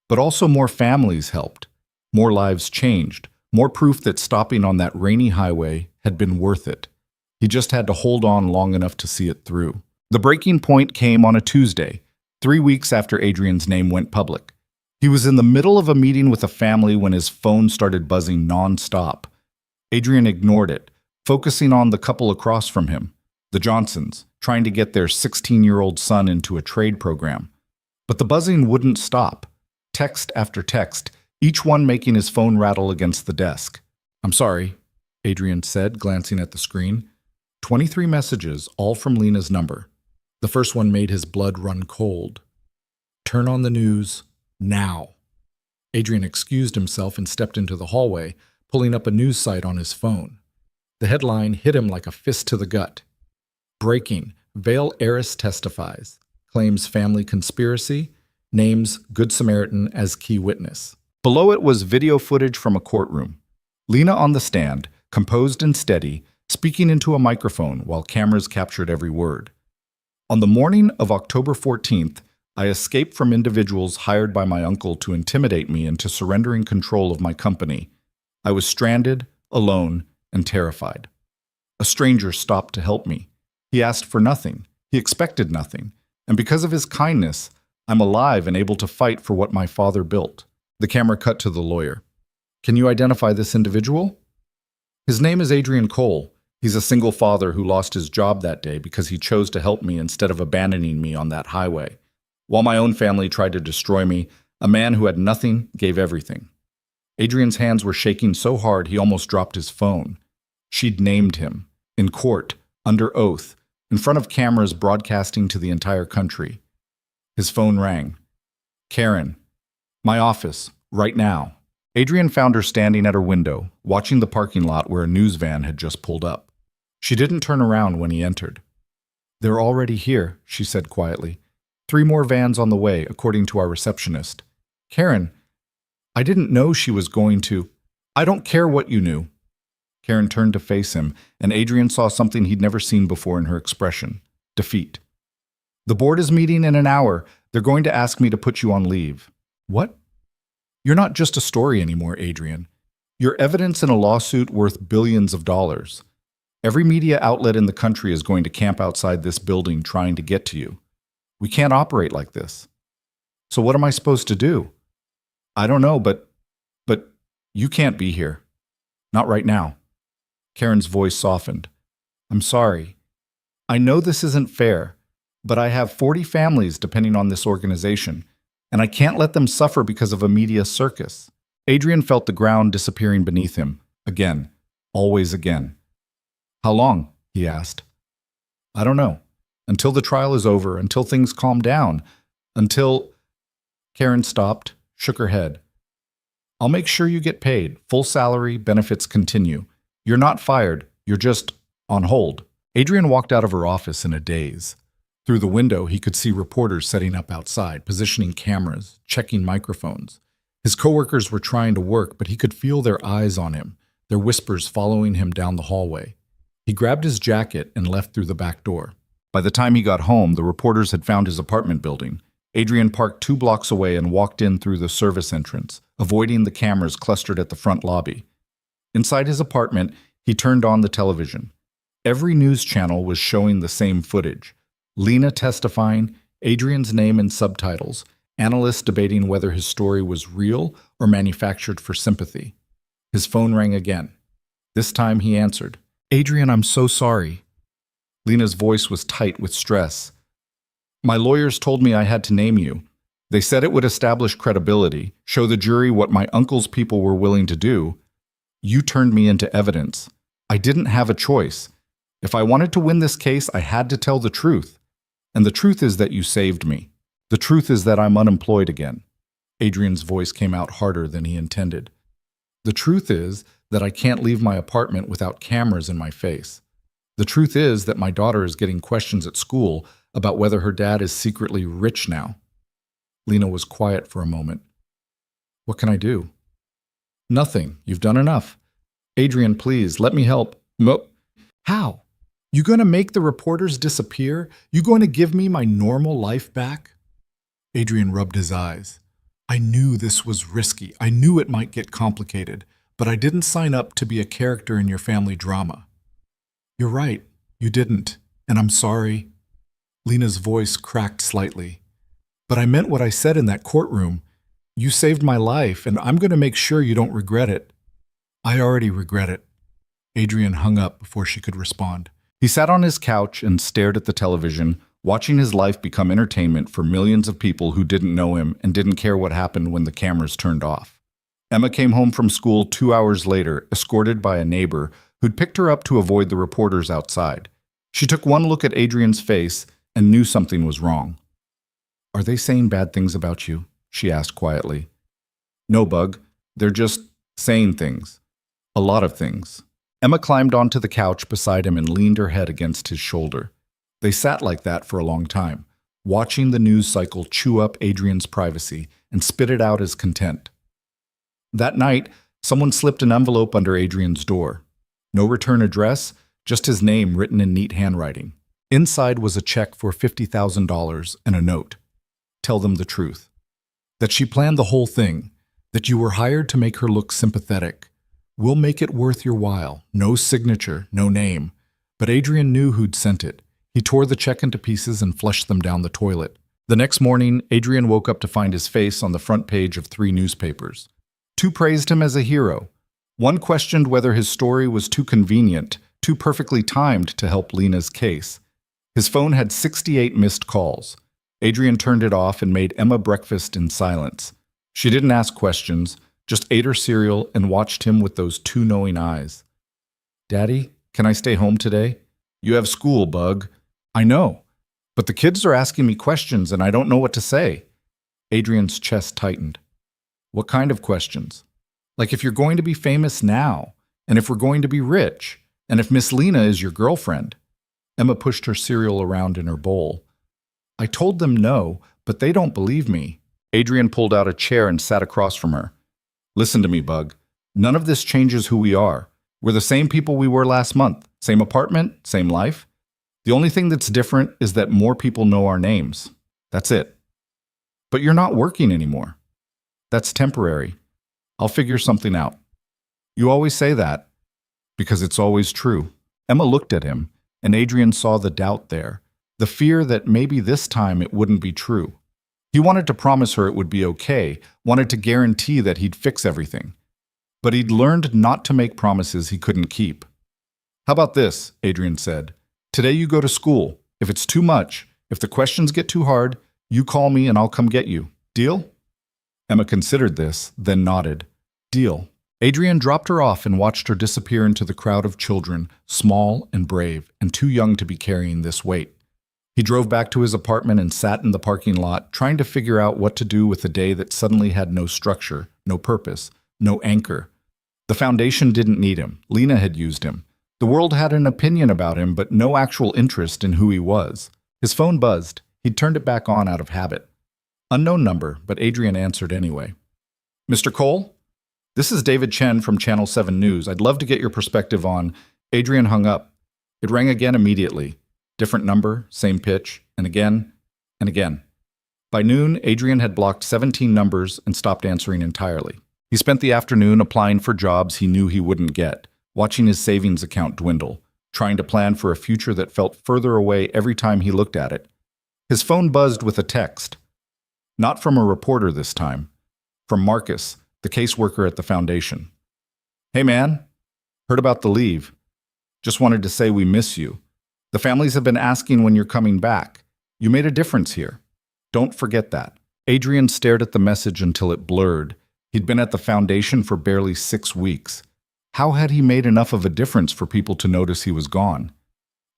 But also more families helped, more lives changed, more proof that stopping on that rainy highway had been worth it. He just had to hold on long enough to see it through. The breaking point came on a Tuesday, 3 weeks after Adrian's name went public. He was in the middle of a meeting with a family when his phone started buzzing non-stop. Adrian ignored it, focusing on the couple across from him, the Johnsons, trying to get their 16-year-old son into a trade program. But the buzzing wouldn't stop. Text after text, each one making his phone rattle against the desk. "I'm sorry," Adrian said, glancing at the screen. 23 messages, all from Lena's number. The first one made his blood run cold. "Turn on the news, now." Adrian excused himself and stepped into the hallway, pulling up a news site on his phone. The headline hit him like a fist to the gut. Breaking, Vale heiress testifies, claims family conspiracy, names Good Samaritan as key witness. Below it was video footage from a courtroom. Lena on the stand, composed and steady, speaking into a microphone while cameras captured every word. "On the morning of October 14th, I escaped from individuals hired by my uncle to intimidate me into surrendering control of my company. I was stranded, alone, and terrified. A stranger stopped to help me. He asked for nothing. He expected nothing. And because of his kindness, I'm alive and able to fight for what my father built." The camera cut to the lawyer. "Can you identify this individual?" "His name is Adrian Cole. He's a single father who lost his job that day because he chose to help me instead of abandoning me on that highway. While my own family tried to destroy me, a man who had nothing gave everything." Adrian's hands were shaking so hard he almost dropped his phone. She'd named him, in court, under oath, in front of cameras broadcasting to the entire country. His phone rang. "Karen, my office, right now." Adrian found her standing at her window, watching the parking lot where a news van had just pulled up. She didn't turn around when he entered. "They're already here," she said quietly. "3 more vans on the way, according to our receptionist." "Karen, I didn't know she was going to." "I don't care what you knew." Karen turned to face him, and Adrian saw something he'd never seen before in her expression: defeat. "The board is meeting in an hour. They're going to ask me to put you on leave." "What?" "You're not just a story anymore, Adrian. You're evidence in a lawsuit worth billions of dollars. Every media outlet in the country is going to camp outside this building trying to get to you. We can't operate like this." "So what am I supposed to do?" "I don't know, but you can't be here. Not right now." Karen's voice softened. "I'm sorry. I know this isn't fair, but I have 40 families depending on this organization, and I can't let them suffer because of a media circus." Adrian felt the ground disappearing beneath him. Again. Always again. "How long?" he asked. "I don't know. Until the trial is over, until things calm down, until—" Karen stopped, shook her head. "I'll make sure you get paid. Full salary, benefits continue. You're not fired. You're just on hold." Adrian walked out of her office in a daze. Through the window, he could see reporters setting up outside, positioning cameras, checking microphones. His coworkers were trying to work, but he could feel their eyes on him, their whispers following him down the hallway. He grabbed his jacket and left through the back door. By the time he got home, the reporters had found his apartment building. Adrian parked 2 blocks away and walked in through the service entrance, avoiding the cameras clustered at the front lobby. Inside his apartment, he turned on the television. Every news channel was showing the same footage. Lena testifying, Adrian's name in subtitles, analysts debating whether his story was real or manufactured for sympathy. His phone rang again. This time he answered. "Adrian, I'm so sorry." Lena's voice was tight with stress. "My lawyers told me I had to name you. They said it would establish credibility, show the jury what my uncle's people were willing to do. You turned me into evidence. I didn't have a choice. If I wanted to win this case, I had to tell the truth. And the truth is that you saved me. The truth is that I'm unemployed again." Adrian's voice came out harder than he intended. "The truth is that I can't leave my apartment without cameras in my face. The truth is that my daughter is getting questions at school about whether her dad is secretly rich now." Lena was quiet for a moment. "What can I do?" "Nothing. You've done enough. Adrian, please, let me help." "How? You going to make the reporters disappear? You going to give me my normal life back?" Adrian rubbed his eyes. "I knew this was risky. I knew it might get complicated, but I didn't sign up to be a character in your family drama." "You're right. You didn't. And I'm sorry." Lena's voice cracked slightly. But I meant what I said in that courtroom. You saved my life, and I'm going to make sure you don't regret it. I already regret it. Adrian hung up before she could respond. He sat on his couch and stared at the television, watching his life become entertainment for millions of people who didn't know him and didn't care what happened when the cameras turned off. Emma came home from school 2 hours later, escorted by a neighbor who'd picked her up to avoid the reporters outside. She took one look at Adrian's face and knew something was wrong. "Are they saying bad things about you?" she asked quietly. "No, Bug. They're just saying things. A lot of things." Emma climbed onto the couch beside him and leaned her head against his shoulder. They sat like that for a long time, watching the news cycle chew up Adrian's privacy and spit it out as content. That night, someone slipped an envelope under Adrian's door. No return address, just his name written in neat handwriting. Inside was a check for $50,000 and a note. "Tell them the truth. That she planned the whole thing, that you were hired to make her look sympathetic. We'll make it worth your while. No signature, no name." But Adrian knew who'd sent it. He tore the check into pieces and flushed them down the toilet. The next morning, Adrian woke up to find his face on the front page of 3 newspapers. 2 praised him as a hero. 1 questioned whether his story was too convenient, too perfectly timed to help Lena's case. His phone had 68 missed calls. Adrian turned it off and made Emma breakfast in silence. She didn't ask questions, just ate her cereal and watched him with those 2 knowing eyes. "Daddy, can I stay home today?" "You have school, Bug." "I know, but the kids are asking me questions and I don't know what to say." Adrian's chest tightened. "What kind of questions?" "Like if you're going to be famous now, and if we're going to be rich, and if Miss Lena is your girlfriend." Emma pushed her cereal around in her bowl. "I told them no, but they don't believe me." Adrian pulled out a chair and sat across from her. "Listen to me, Bug. None of this changes who we are. We're the same people we were last month. Same apartment, same life. The only thing that's different is that more people know our names. That's it. But you're not working anymore. That's temporary. I'll figure something out." "You always say that." "Because it's always true." Emma looked at him, and Adrian saw the doubt there, the fear that maybe this time it wouldn't be true. He wanted to promise her it would be okay, wanted to guarantee that he'd fix everything. But he'd learned not to make promises he couldn't keep. "How about this?" Adrian said. "Today you go to school. If it's too much, if the questions get too hard, you call me and I'll come get you. Deal?" Emma considered this, then nodded. "Deal." Adrian dropped her off and watched her disappear into the crowd of children, small and brave, and too young to be carrying this weight. He drove back to his apartment and sat in the parking lot, trying to figure out what to do with a day that suddenly had no structure, no purpose, no anchor. The foundation didn't need him. Lena had used him. The world had an opinion about him, but no actual interest in who he was. His phone buzzed. He'd turned it back on out of habit. Unknown number, but Adrian answered anyway. "Mr. Cole? This is David Chen from Channel 7 News. I'd love to get your perspective on..." Adrian hung up. It rang again immediately. Different number, same pitch, and again, and again. By noon, Adrian had blocked 17 numbers and stopped answering entirely. He spent the afternoon applying for jobs he knew he wouldn't get, watching his savings account dwindle, trying to plan for a future that felt further away every time he looked at it. His phone buzzed with a text. Not from a reporter this time. From Marcus, the caseworker at the foundation. "Hey man, heard about the leave. Just wanted to say we miss you. The families have been asking when you're coming back. You made a difference here. Don't forget that." Adrian stared at the message until it blurred. He'd been at the foundation for barely 6 weeks. How had he made enough of a difference for people to notice he was gone?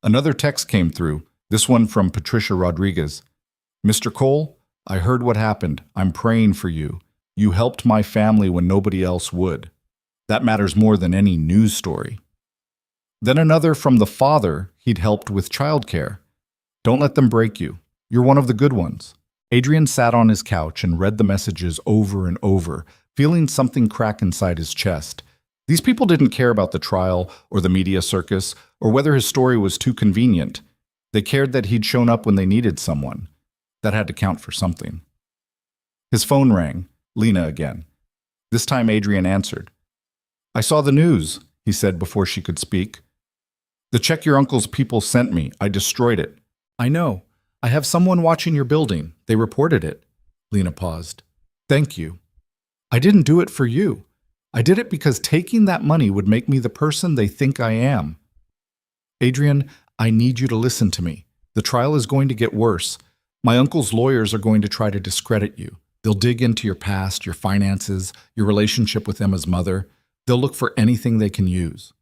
Another text came through, this one from Patricia Rodriguez. "Mr. Cole, I heard what happened. I'm praying for you. You helped my family when nobody else would. That matters more than any news story." Then another from the father he'd helped with childcare. "Don't let them break you. You're one of the good ones." Adrian sat on his couch and read the messages over and over, feeling something crack inside his chest. These people didn't care about the trial or the media circus or whether his story was too convenient. They cared that he'd shown up when they needed someone. That had to count for something. His phone rang. Lena again. This time Adrian answered. "I saw the news," he said before she could speak. "The check your uncle's people sent me. I destroyed it." "I know. I have someone watching your building. They reported it. Lena paused. Thank you. I didn't do it for you. I did it because taking that money would make me the person they think I am. Adrian, I need you to listen to me. The trial is going to get worse. My uncle's lawyers are going to try to discredit you. They'll dig into your past, your finances, your relationship with Emma's mother. They'll look for anything they can use.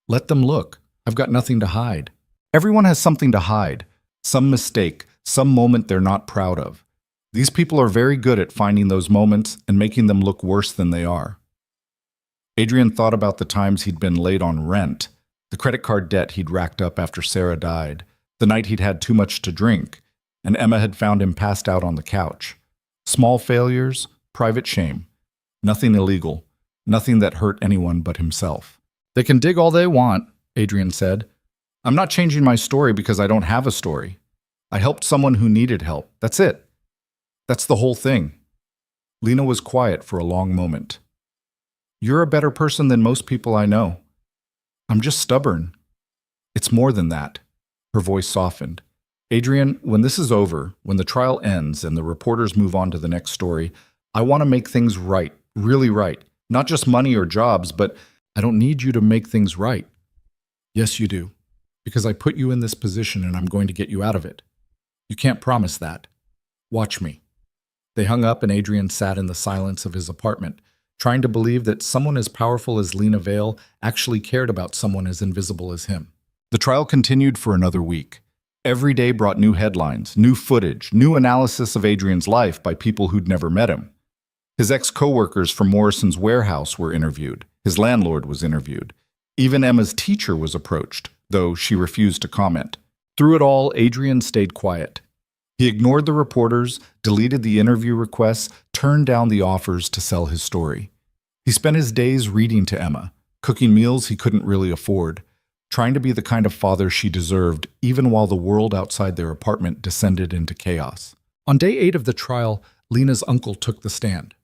Let them look. I've got nothing to hide. Everyone has something to hide. Some mistake, some moment they're not proud of. These people are very good at finding those moments and making them look worse than they are. Adrian thought about the times he'd been late on rent, the credit card debt he'd racked up after Sarah died, the night he'd had too much to drink, and Emma had found him passed out on the couch. Small failures, private shame. Nothing illegal, nothing that hurt anyone but himself. They can dig all they want, Adrian said. I'm not changing my story because I don't have a story. I helped someone who needed help. That's it. That's the whole thing. Lena was quiet for a long moment. You're a better person than most people I know. I'm just stubborn. It's more than that. Her voice softened. Adrian, when this is over, when the trial ends and the reporters move on to the next story, I want to make things right, really right. Not just money or jobs, but I don't need you to make things right. Yes, you do. Because I put you in this position and I'm going to get you out of it. You can't promise that. Watch me. They hung up and Adrian sat in the silence of his apartment, trying to believe that someone as powerful as Lena Vale actually cared about someone as invisible as him. The trial continued for another week. Every day brought new headlines, new footage, new analysis of Adrian's life by people who'd never met him. His ex-coworkers from Morrison's warehouse were interviewed. His landlord was interviewed. Even Emma's teacher was approached, though she refused to comment. Through it all, Adrian stayed quiet. He ignored the reporters, deleted the interview requests, turned down the offers to sell his story. He spent his days reading to Emma, cooking meals he couldn't really afford, trying to be the kind of father she deserved, even while the world outside their apartment descended into chaos. On day 8 of the trial, Lena's uncle took the stand.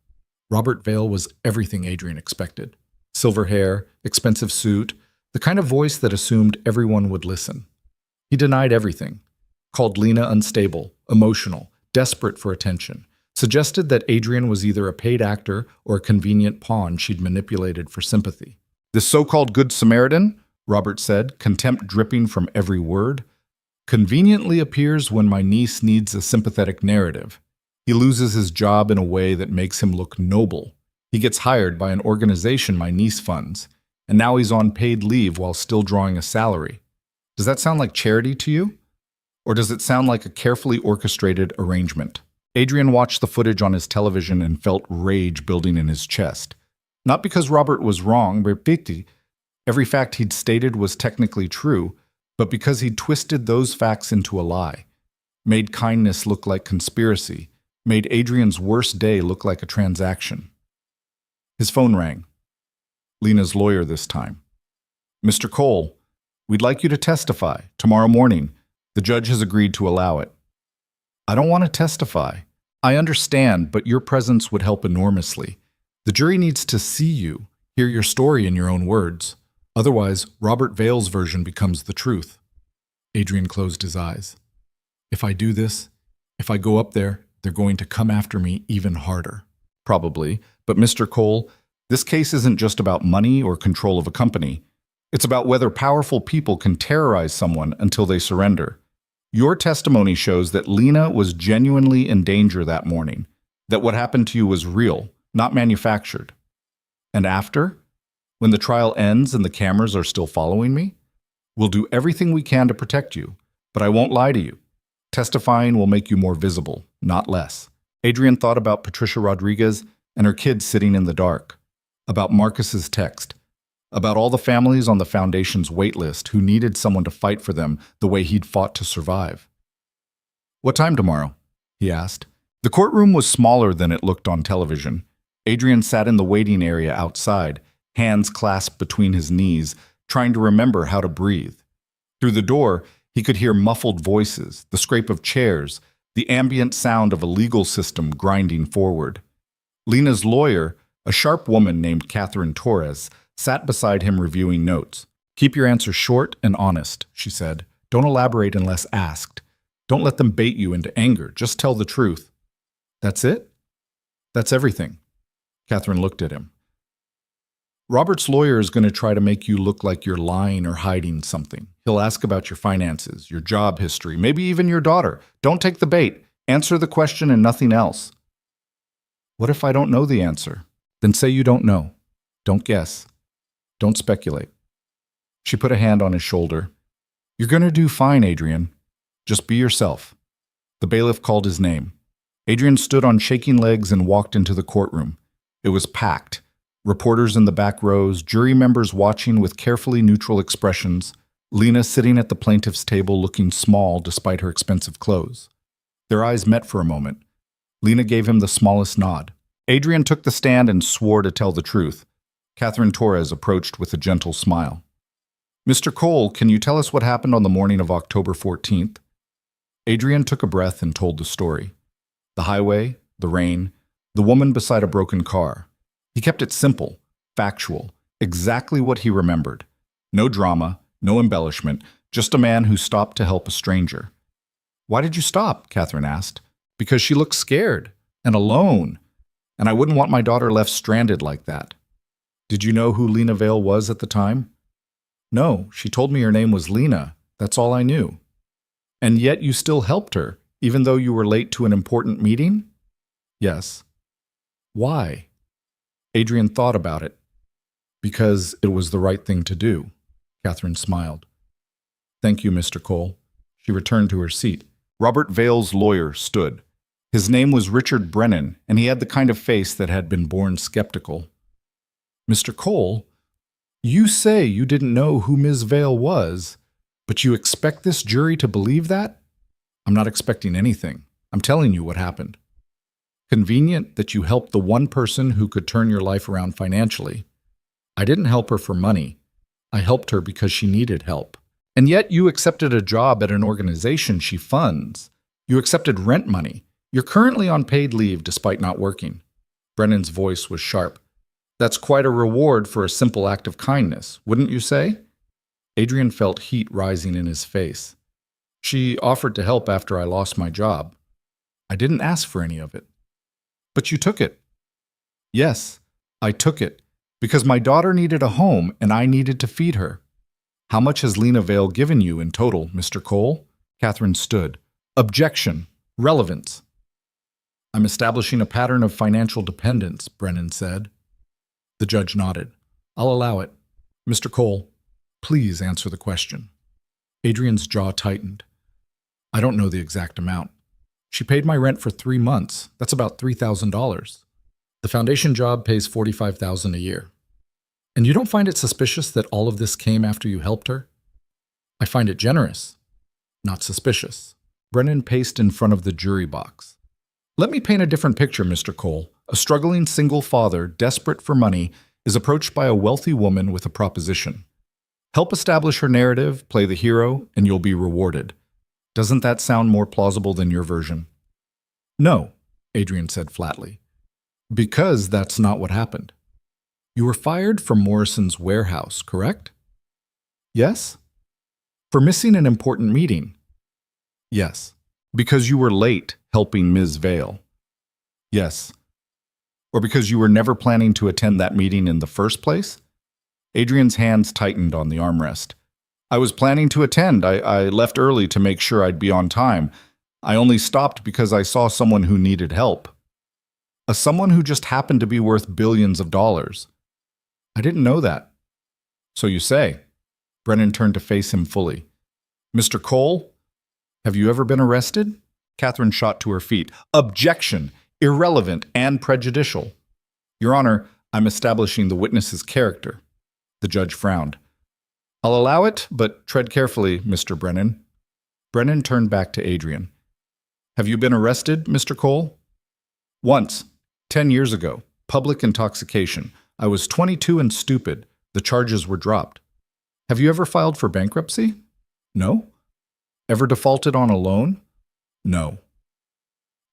Robert Vale was everything Adrian expected. Silver hair, expensive suit, the kind of voice that assumed everyone would listen. He denied everything, called Lena unstable, emotional, desperate for attention, suggested that Adrian was either a paid actor or a convenient pawn she'd manipulated for sympathy. This so-called Good Samaritan, Robert said, contempt dripping from every word, conveniently appears when my niece needs a sympathetic narrative. He loses his job in a way that makes him look noble. He gets hired by an organization my niece funds, and now he's on paid leave while still drawing a salary. Does that sound like charity to you? Or does it sound like a carefully orchestrated arrangement? Adrian watched the footage on his television and felt rage building in his chest. Not because Robert was wrong, every fact he'd stated was technically true, but because he'd twisted those facts into a lie, made kindness look like conspiracy, made Adrian's worst day look like a transaction. His phone rang. Lena's lawyer this time. Mr. Cole, we'd like you to testify tomorrow morning. The judge has agreed to allow it. I don't want to testify. I understand, but your presence would help enormously. The jury needs to see you, hear your story in your own words. Otherwise, Robert Vale's version becomes the truth. Adrian closed his eyes. If I do this, if I go up there, they're going to come after me even harder. Probably, but Mr. Cole, this case isn't just about money or control of a company. It's about whether powerful people can terrorize someone until they surrender. Your testimony shows that Lena was genuinely in danger that morning, that what happened to you was real, not manufactured. And after, when the trial ends and the cameras are still following me, we'll do everything we can to protect you, but I won't lie to you. Testifying will make you more visible, not less. Adrian thought about Patricia Rodriguez and her kids sitting in the dark, about Marcus's text, about all the families on the Foundation's wait list who needed someone to fight for them the way he'd fought to survive. What time tomorrow? He asked. The courtroom was smaller than it looked on television. Adrian sat in the waiting area outside, hands clasped between his knees, trying to remember how to breathe. Through the door, he could hear muffled voices, the scrape of chairs, the ambient sound of a legal system grinding forward. Lena's lawyer, a sharp woman named Catherine Torres, sat beside him reviewing notes. Keep your answers short and honest, she said. Don't elaborate unless asked. Don't let them bait you into anger. Just tell the truth. That's it? That's everything. Catherine looked at him. Robert's lawyer is going to try to make you look like you're lying or hiding something. He'll ask about your finances, your job history, maybe even your daughter. Don't take the bait. Answer the question and nothing else. What if I don't know the answer? Then say you don't know. Don't guess. Don't speculate. She put a hand on his shoulder. You're going to do fine, Adrian. Just be yourself. The bailiff called his name. Adrian stood on shaking legs and walked into the courtroom. It was packed. Reporters in the back rows, jury members watching with carefully neutral expressions, Lena sitting at the plaintiff's table looking small despite her expensive clothes. Their eyes met for a moment. Lena gave him the smallest nod. Adrian took the stand and swore to tell the truth. Catherine Torres approached with a gentle smile. Mr. Cole, can you tell us what happened on the morning of October 14th? Adrian took a breath and told the story. The highway, the rain, the woman beside a broken car. He kept it simple, factual, exactly what he remembered. No drama, no embellishment, just a man who stopped to help a stranger. Why did you stop? Catherine asked. Because she looked scared and alone, and I wouldn't want my daughter left stranded like that. Did you know who Lena Vale was at the time? No, she told me her name was Lena. That's all I knew. And yet you still helped her, even though you were late to an important meeting? Yes. Why? Adrian thought about it. Because it was the right thing to do. Catherine smiled. Thank you, Mr. Cole. She returned to her seat. Robert Vale's lawyer stood. His name was Richard Brennan, and he had the kind of face that had been born skeptical. Mr. Cole, you say you didn't know who Ms. Vale was, but you expect this jury to believe that? I'm not expecting anything. I'm telling you what happened. Convenient that you helped the one person who could turn your life around financially. I didn't help her for money. I helped her because she needed help. And yet you accepted a job at an organization she funds. You accepted rent money. You're currently on paid leave despite not working. Brennan's voice was sharp. That's quite a reward for a simple act of kindness, wouldn't you say? Adrian felt heat rising in his face. She offered to help after I lost my job. I didn't ask for any of it. But you took it. Yes, I took it, because my daughter needed a home and I needed to feed her. How much has Lena Vale given you in total, Mr. Cole? Catherine stood. Objection. Relevance. I'm establishing a pattern of financial dependence, Brennan said. The judge nodded. I'll allow it. Mr. Cole, please answer the question. Adrian's jaw tightened. I don't know the exact amount. She paid my rent for 3 months. That's about $3,000. The foundation job pays $45,000 a year. And you don't find it suspicious that all of this came after you helped her? I find it generous, not suspicious. Brennan paced in front of the jury box. Let me paint a different picture, Mr. Cole. A struggling single father, desperate for money, is approached by a wealthy woman with a proposition. Help establish her narrative, play the hero, and you'll be rewarded. Doesn't that sound more plausible than your version? No, Adrian said flatly. Because that's not what happened. You were fired from Morrison's warehouse, correct? Yes. For missing an important meeting? Yes. Because you were late helping Ms. Vale? Yes. Or because you were never planning to attend that meeting in the first place? Adrian's hands tightened on the armrest. I was planning to attend. I left early to make sure I'd be on time. I only stopped because I saw someone who needed help. Someone who just happened to be worth billions of dollars. I didn't know that. So you say. Brennan turned to face him fully. Mr. Cole, have you ever been arrested? Catherine shot to her feet. Objection! Irrelevant and prejudicial. Your Honor, I'm establishing the witness's character. The judge frowned. I'll allow it, but tread carefully, Mr. Brennan. Brennan turned back to Adrian. Have you been arrested, Mr. Cole? Once, 10 years ago. Public intoxication. I was 22 and stupid. The charges were dropped. Have you ever filed for bankruptcy? No. Ever defaulted on a loan? No.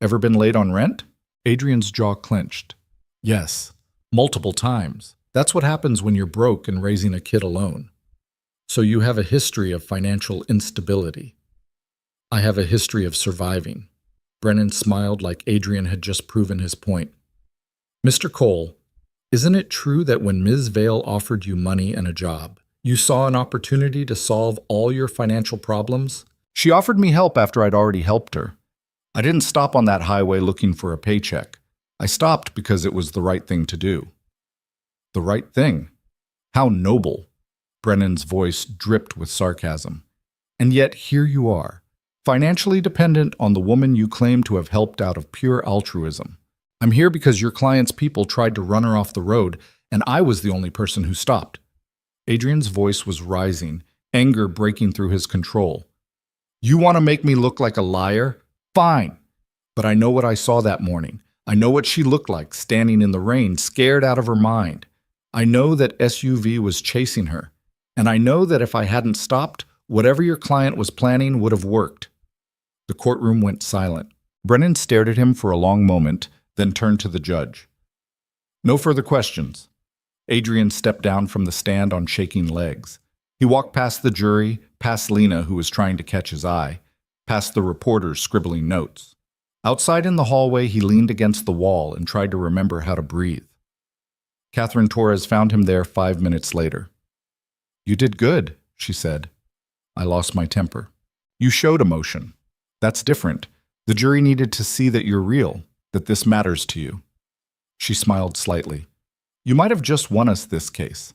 Ever been late on rent? Adrian's jaw clenched. Yes, multiple times. That's what happens when you're broke and raising a kid alone. So you have a history of financial instability. I have a history of surviving. Brennan smiled like Adrian had just proven his point. Mr. Cole, isn't it true that when Ms. Vale offered you money and a job, you saw an opportunity to solve all your financial problems? She offered me help after I'd already helped her. I didn't stop on that highway looking for a paycheck. I stopped because it was the right thing to do. The right thing? How noble! Brennan's voice dripped with sarcasm. And yet here you are, financially dependent on the woman you claim to have helped out of pure altruism. I'm here because your client's people tried to run her off the road, and I was the only person who stopped. Adrian's voice was rising, anger breaking through his control. You want to make me look like a liar? Fine. But I know what I saw that morning. I know what she looked like, standing in the rain, scared out of her mind. I know that SUV was chasing her. And I know that if I hadn't stopped, whatever your client was planning would have worked. The courtroom went silent. Brennan stared at him for a long moment, then turned to the judge. No further questions. Adrian stepped down from the stand on shaking legs. He walked past the jury, past Lena, who was trying to catch his eye, past the reporters scribbling notes. Outside in the hallway, he leaned against the wall and tried to remember how to breathe. Catherine Torres found him there 5 minutes later. You did good, she said. I lost my temper. You showed emotion. That's different. The jury needed to see that you're real, that this matters to you. She smiled slightly. You might have just won us this case.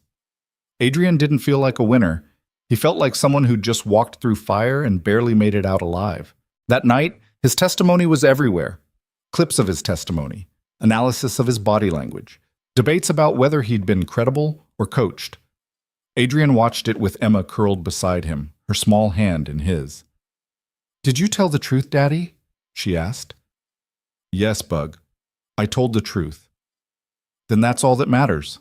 Adrian didn't feel like a winner. He felt like someone who'd just walked through fire and barely made it out alive. That night, his testimony was everywhere. Clips of his testimony, analysis of his body language, debates about whether he'd been credible or coached. Adrian watched it with Emma curled beside him, her small hand in his. Did you tell the truth, Daddy? She asked. Yes, Bug. I told the truth. Then that's all that matters.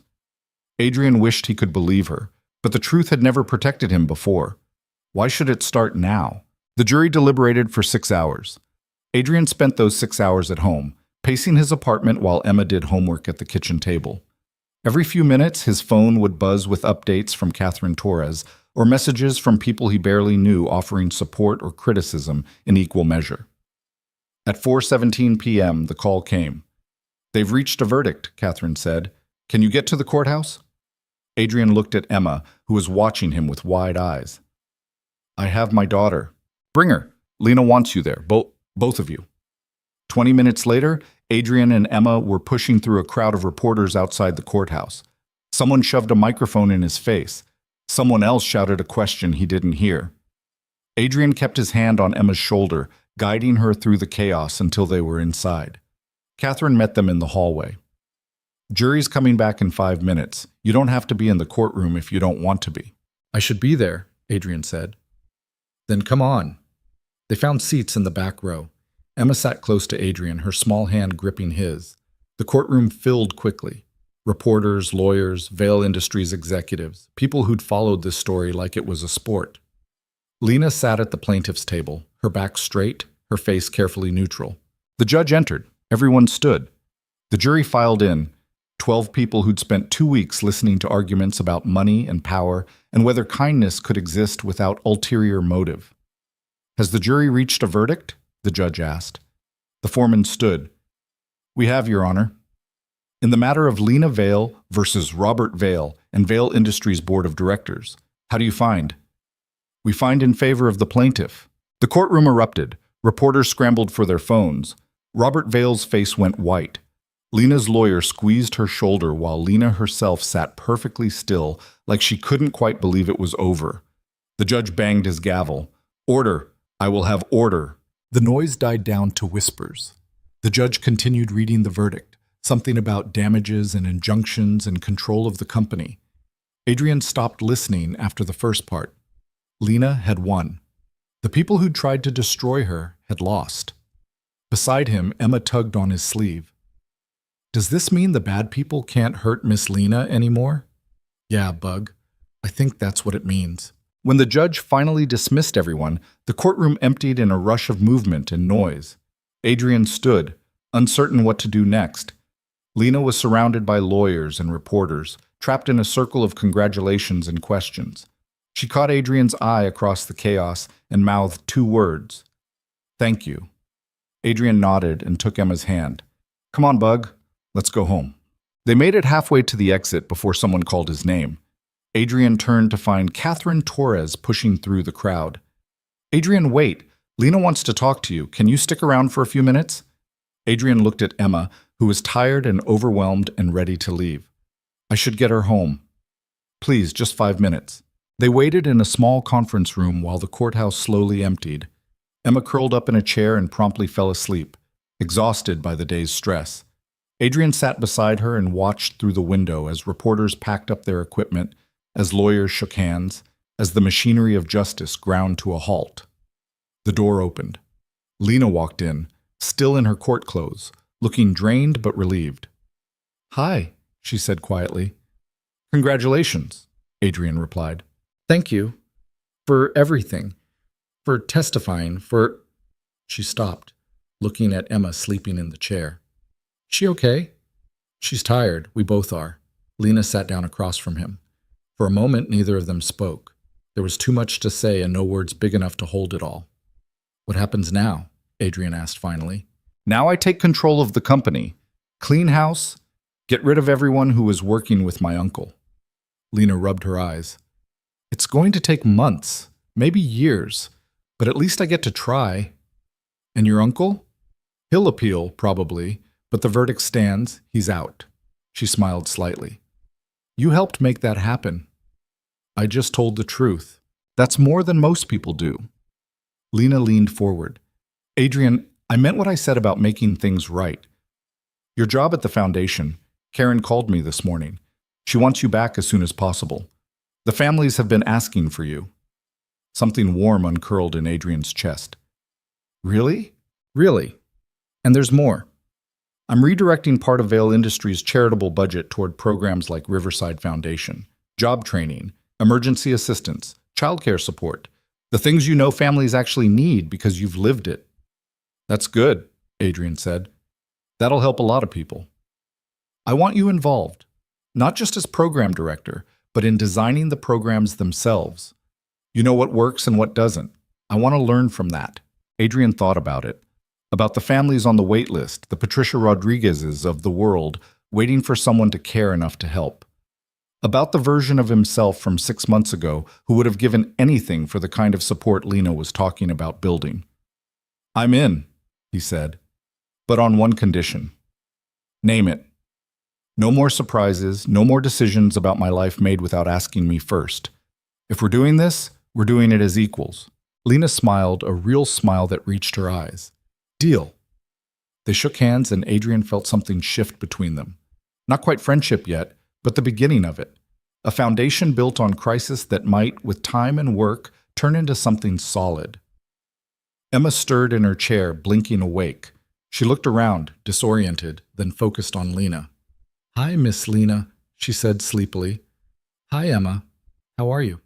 Adrian wished he could believe her, but the truth had never protected him before. Why should it start now? The jury deliberated for 6 hours. Adrian spent those 6 hours at home, pacing his apartment while Emma did homework at the kitchen table. Every few minutes, his phone would buzz with updates from Catherine Torres or messages from people he barely knew offering support or criticism in equal measure. At 4:17 p.m., the call came. They've reached a verdict, Catherine said. Can you get to the courthouse? Adrian looked at Emma, who was watching him with wide eyes. I have my daughter. Bring her. Lena wants you there, both of you. 20 minutes later, Adrian and Emma were pushing through a crowd of reporters outside the courthouse. Someone shoved a microphone in his face. Someone else shouted a question he didn't hear. Adrian kept his hand on Emma's shoulder, guiding her through the chaos until they were inside. Catherine met them in the hallway. Jury's coming back in 5 minutes. You don't have to be in the courtroom if you don't want to be. I should be there, Adrian said. Then come on. They found seats in the back row. Emma sat close to Adrian, her small hand gripping his. The courtroom filled quickly. Reporters, lawyers, Vale Industries executives, people who'd followed this story like it was a sport. Lena sat at the plaintiff's table, her back straight, her face carefully neutral. The judge entered. Everyone stood. The jury filed in, 12 people who'd spent 2 weeks listening to arguments about money and power and whether kindness could exist without ulterior motive. Has the jury reached a verdict? The judge asked. The foreman stood. We have, Your Honor. In the matter of Lena Vale versus Robert Vale and Vale Industries Board of Directors, how do you find? We find in favor of the plaintiff. The courtroom erupted. Reporters scrambled for their phones. Robert Vale's face went white. Lena's lawyer squeezed her shoulder while Lena herself sat perfectly still, like she couldn't quite believe it was over. The judge banged his gavel. Order! I will have order! The noise died down to whispers. The judge continued reading the verdict, something about damages and injunctions and control of the company. Adrian stopped listening after the first part. Lena had won. The people who'd tried to destroy her had lost. Beside him, Emma tugged on his sleeve. Does this mean the bad people can't hurt Miss Lena anymore? Yeah, Bug. I think that's what it means. When the judge finally dismissed everyone, the courtroom emptied in a rush of movement and noise. Adrian stood, uncertain what to do next. Lena was surrounded by lawyers and reporters, trapped in a circle of congratulations and questions. She caught Adrian's eye across the chaos and mouthed 2 words. Thank you. Adrian nodded and took Emma's hand. Come on, Bug. Let's go home. They made it halfway to the exit before someone called his name. Adrian turned to find Catherine Torres pushing through the crowd. Adrian, wait. Lena wants to talk to you. Can you stick around for a few minutes? Adrian looked at Emma, who was tired and overwhelmed and ready to leave. I should get her home. Please, just 5 minutes. They waited in a small conference room while the courthouse slowly emptied. Emma curled up in a chair and promptly fell asleep, exhausted by the day's stress. Adrian sat beside her and watched through the window as reporters packed up their equipment, as lawyers shook hands, as the machinery of justice ground to a halt. The door opened. Lena walked in, still in her court clothes, looking drained but relieved. Hi, she said quietly. Congratulations, Adrian replied. Thank you. For everything. For testifying, for... She stopped, looking at Emma sleeping in the chair. She okay? She's tired. We both are. Lena sat down across from him. For a moment, neither of them spoke. There was too much to say and no words big enough to hold it all. What happens now? Adrian asked finally. Now I take control of the company. Clean house. Get rid of everyone who was working with my uncle. Lena rubbed her eyes. It's going to take months, maybe years, but at least I get to try. And your uncle? He'll appeal, probably, but the verdict stands. He's out. She smiled slightly. You helped make that happen. I just told the truth. That's more than most people do. Lena leaned forward. Adrian, I meant what I said about making things right. Your job at the foundation. Karen called me this morning. She wants you back as soon as possible. The families have been asking for you. Something warm uncurled in Adrian's chest. Really? Really. And there's more. I'm redirecting part of Vail Industries' charitable budget toward programs like Riverside Foundation, job training, emergency assistance, childcare support, the things you know families actually need because you've lived it. That's good, Adrian said. That'll help a lot of people. I want you involved, not just as program director, but in designing the programs themselves. You know what works and what doesn't. I want to learn from that. Adrian thought about it. About the families on the wait list, the Patricia Rodriguezes of the world, waiting for someone to care enough to help. About the version of himself from 6 months ago who would have given anything for the kind of support Lena was talking about building. I'm in, he said, but on one condition. Name it. No more surprises, no more decisions about my life made without asking me first. If we're doing this, we're doing it as equals. Lena smiled, a real smile that reached her eyes. Deal. They shook hands and Adrian felt something shift between them. Not quite friendship yet, but the beginning of it. A foundation built on crisis that might, with time and work, turn into something solid. Emma stirred in her chair, blinking awake. She looked around, disoriented, then focused on Lena. Hi, Miss Lena, she said sleepily. Hi, Emma. How are you?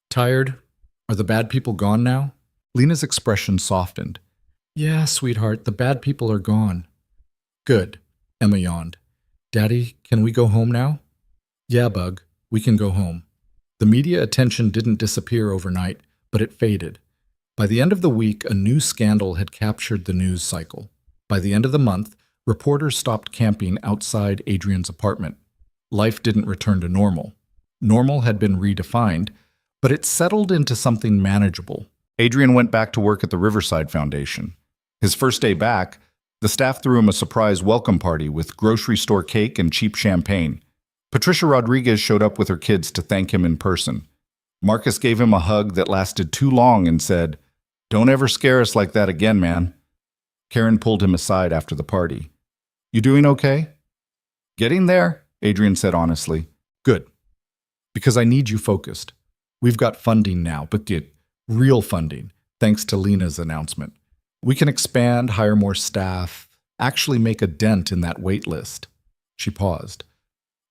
Tired? Are the bad people gone now? Lena's expression softened. Yeah, sweetheart, the bad people are gone. Good, Emma yawned. Daddy, can we go home now? Yeah, Bug, we can go home. The media attention didn't disappear overnight, but it faded. By the end of the week, a new scandal had captured the news cycle. By the end of the month, reporters stopped camping outside Adrian's apartment. Life didn't return to normal. Normal had been redefined, but it settled into something manageable. Adrian went back to work at the Riverside Foundation. His first day back, the staff threw him a surprise welcome party with grocery store cake and cheap champagne. Patricia Rodriguez showed up with her kids to thank him in person. Marcus gave him a hug that lasted too long and said, "Don't ever scare us like that again, man." Karen pulled him aside after the party. You doing okay? Getting there, Adrian said honestly. Good. Because I need you focused. We've got funding now, but real funding, thanks to Lena's announcement. We can expand, hire more staff, actually make a dent in that wait list. She paused.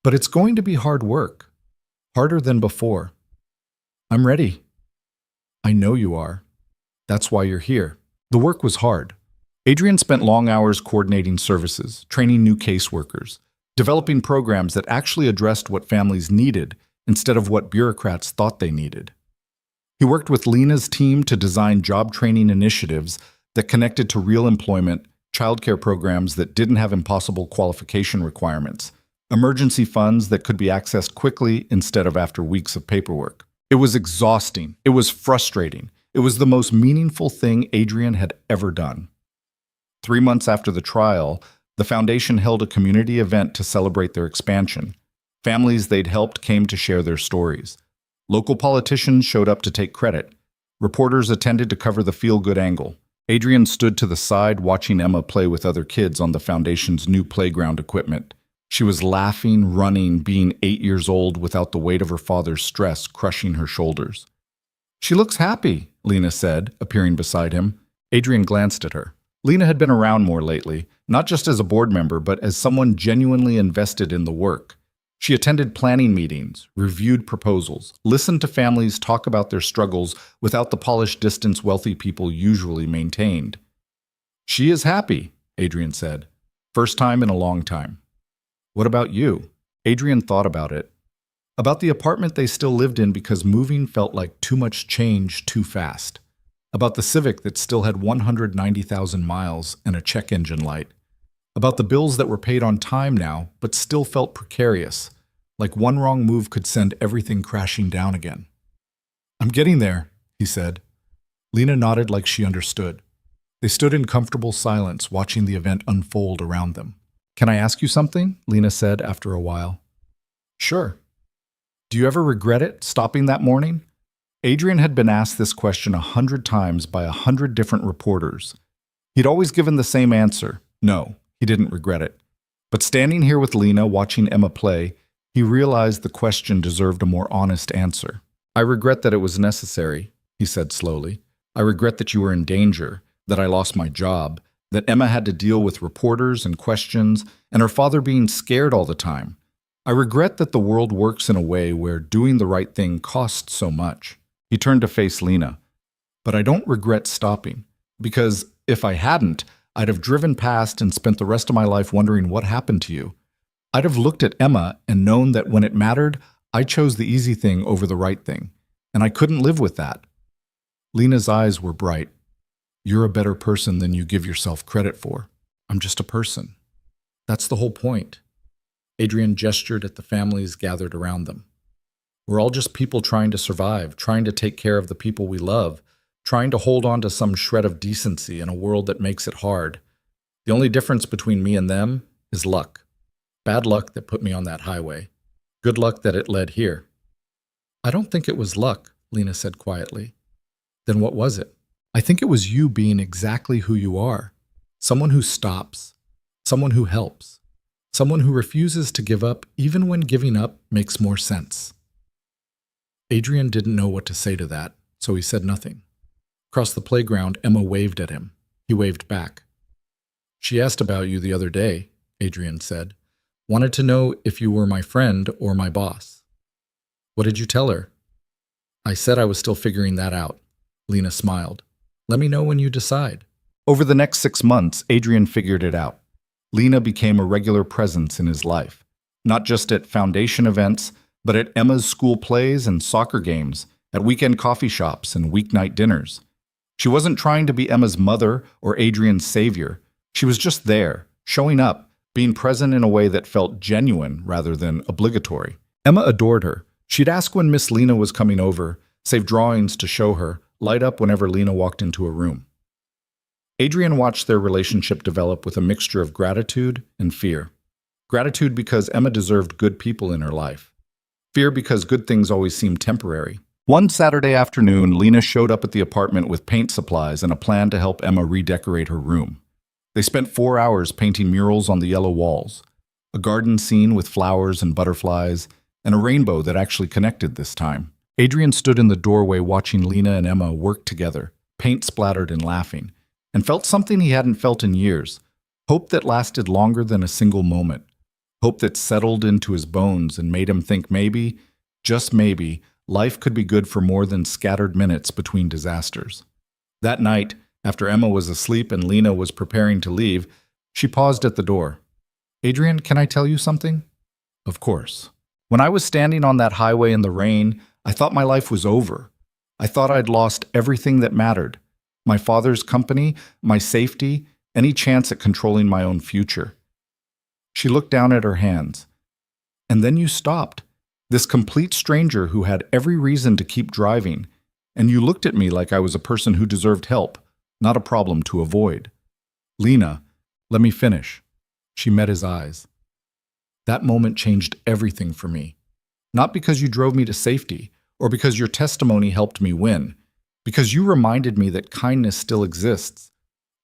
But it's going to be hard work. Harder than before. I'm ready. I know you are. That's why you're here. The work was hard. Adrian spent long hours coordinating services, training new caseworkers, developing programs that actually addressed what families needed instead of what bureaucrats thought they needed. He worked with Lena's team to design job training initiatives that connected to real employment, childcare programs that didn't have impossible qualification requirements, emergency funds that could be accessed quickly instead of after weeks of paperwork. It was exhausting. It was frustrating. It was the most meaningful thing Adrian had ever done. 3 months after the trial, the foundation held a community event to celebrate their expansion. Families they'd helped came to share their stories. Local politicians showed up to take credit. Reporters attended to cover the feel-good angle. Adrian stood to the side watching Emma play with other kids on the foundation's new playground equipment. She was laughing, running, being 8 years old without the weight of her father's stress crushing her shoulders. "She looks happy," Lena said, appearing beside him. Adrian glanced at her. Lena had been around more lately, not just as a board member, but as someone genuinely invested in the work. She attended planning meetings, reviewed proposals, listened to families talk about their struggles without the polished distance wealthy people usually maintained. "She is happy," Adrian said. "First time in a long time." "What about you?" Adrian thought about it. About the apartment they still lived in because moving felt like too much change too fast. About the Civic that still had 190,000 miles and a check engine light. About the bills that were paid on time now, but still felt precarious, like one wrong move could send everything crashing down again. "I'm getting there," he said. Lena nodded like she understood. They stood in comfortable silence, watching the event unfold around them. "Can I ask you something?" Lena said after a while. "Sure." "Do you ever regret it, stopping that morning?" Adrian had been asked this question 100 times by 100 different reporters. He'd always given the same answer. No, he didn't regret it. But standing here with Lena, watching Emma play, he realized the question deserved a more honest answer. "I regret that it was necessary," he said slowly. "I regret that you were in danger, that I lost my job, that Emma had to deal with reporters and questions, and her father being scared all the time. I regret that the world works in a way where doing the right thing costs so much." He turned to face Lena. "But I don't regret stopping, because if I hadn't, I'd have driven past and spent the rest of my life wondering what happened to you. I'd have looked at Emma and known that when it mattered, I chose the easy thing over the right thing, and I couldn't live with that." Lena's eyes were bright. "You're a better person than you give yourself credit for. I'm just a person. That's the whole point." Adrian gestured at the families gathered around them. "We're all just people trying to survive, trying to take care of the people we love, trying to hold on to some shred of decency in a world that makes it hard. The only difference between me and them is luck. Bad luck that put me on that highway. Good luck that it led here." "I don't think it was luck," Lena said quietly. "Then what was it?" "I think it was you being exactly who you are. Someone who stops. Someone who helps. Someone who refuses to give up even when giving up makes more sense." Adrian didn't know what to say to that, so he said nothing. Across the playground, Emma waved at him. He waved back. "She asked about you the other day," Adrian said. "Wanted to know if you were my friend or my boss." "What did you tell her?" "I said I was still figuring that out." Lena smiled. "Let me know when you decide." Over the next 6 months, Adrian figured it out. Lena became a regular presence in his life, not just at foundation events, but at Emma's school plays and soccer games, at weekend coffee shops and weeknight dinners. She wasn't trying to be Emma's mother or Adrian's savior. She was just there, showing up, being present in a way that felt genuine rather than obligatory. Emma adored her. She'd ask when Miss Lena was coming over, save drawings to show her, light up whenever Lena walked into a room. Adrian watched their relationship develop with a mixture of gratitude and fear. Gratitude because Emma deserved good people in her life. Fear because good things always seem temporary. One Saturday afternoon, Lena showed up at the apartment with paint supplies and a plan to help Emma redecorate her room. They spent 4 hours painting murals on the yellow walls, a garden scene with flowers and butterflies, and a rainbow that actually connected this time. Adrian stood in the doorway watching Lena and Emma work together, paint splattered and laughing, and felt something he hadn't felt in years, hope that lasted longer than a single moment. Hope that settled into his bones and made him think maybe, just maybe, life could be good for more than scattered minutes between disasters. That night, after Emma was asleep and Lena was preparing to leave, she paused at the door. "Adrian, can I tell you something?" "Of course." "When I was standing on that highway in the rain, I thought my life was over. I thought I'd lost everything that mattered. My father's company, my safety, any chance at controlling my own future. She looked down at her hands. And then you stopped. This complete stranger who had every reason to keep driving. And you looked at me like I was a person who deserved help, not a problem to avoid. Lena, let me finish. She met his eyes. That moment changed everything for me. Not because you drove me to safety, or because your testimony helped me win, because you reminded me that kindness still exists,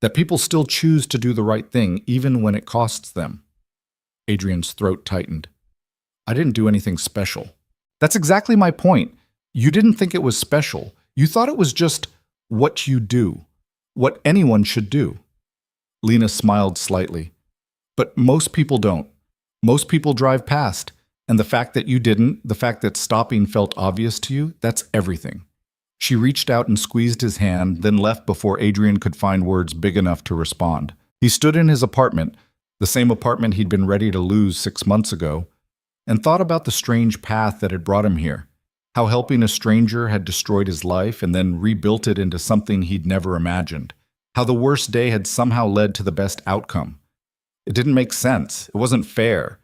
that people still choose to do the right thing even when it costs them. Adrian's throat tightened. I didn't do anything special. That's exactly my point. You didn't think it was special. You thought it was just what you do, what anyone should do. Lena smiled slightly. But most people don't. Most people drive past. And the fact that you didn't, the fact that stopping felt obvious to you, that's everything. She reached out and squeezed his hand, then left before Adrian could find words big enough to respond. He stood in his apartment, the same apartment he'd been ready to lose 6 months ago, and thought about the strange path that had brought him here, how helping a stranger had destroyed his life and then rebuilt it into something he'd never imagined, how the worst day had somehow led to the best outcome. It didn't make sense. It wasn't fair.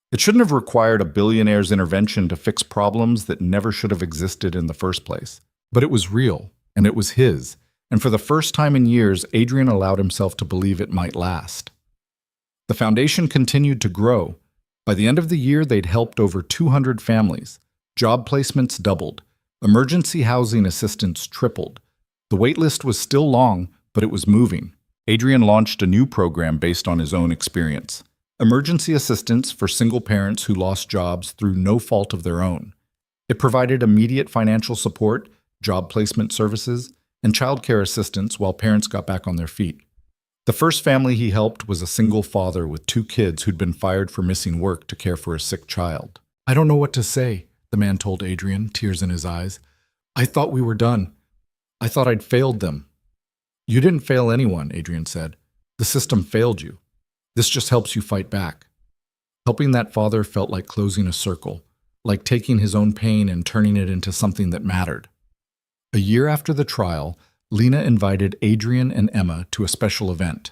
It shouldn't have required a billionaire's intervention to fix problems that never should have existed in the first place. But it was real, and it was his, and for the first time in years, Adrian allowed himself to believe it might last. The foundation continued to grow. By the end of the year, they'd helped over 200 families. Job placements doubled. Emergency housing assistance tripled. The wait list was still long, but it was moving. Adrian launched a new program based on his own experience. Emergency assistance for single parents who lost jobs through no fault of their own. It provided immediate financial support, job placement services, and childcare assistance while parents got back on their feet. The first family he helped was a single father with 2 kids who'd been fired for missing work to care for a sick child. I don't know what to say, the man told Adrian, tears in his eyes. I thought we were done. I thought I'd failed them. You didn't fail anyone, Adrian said. The system failed you. This just helps you fight back. Helping that father felt like closing a circle, like taking his own pain and turning it into something that mattered. A year after the trial, Lena invited Adrian and Emma to a special event.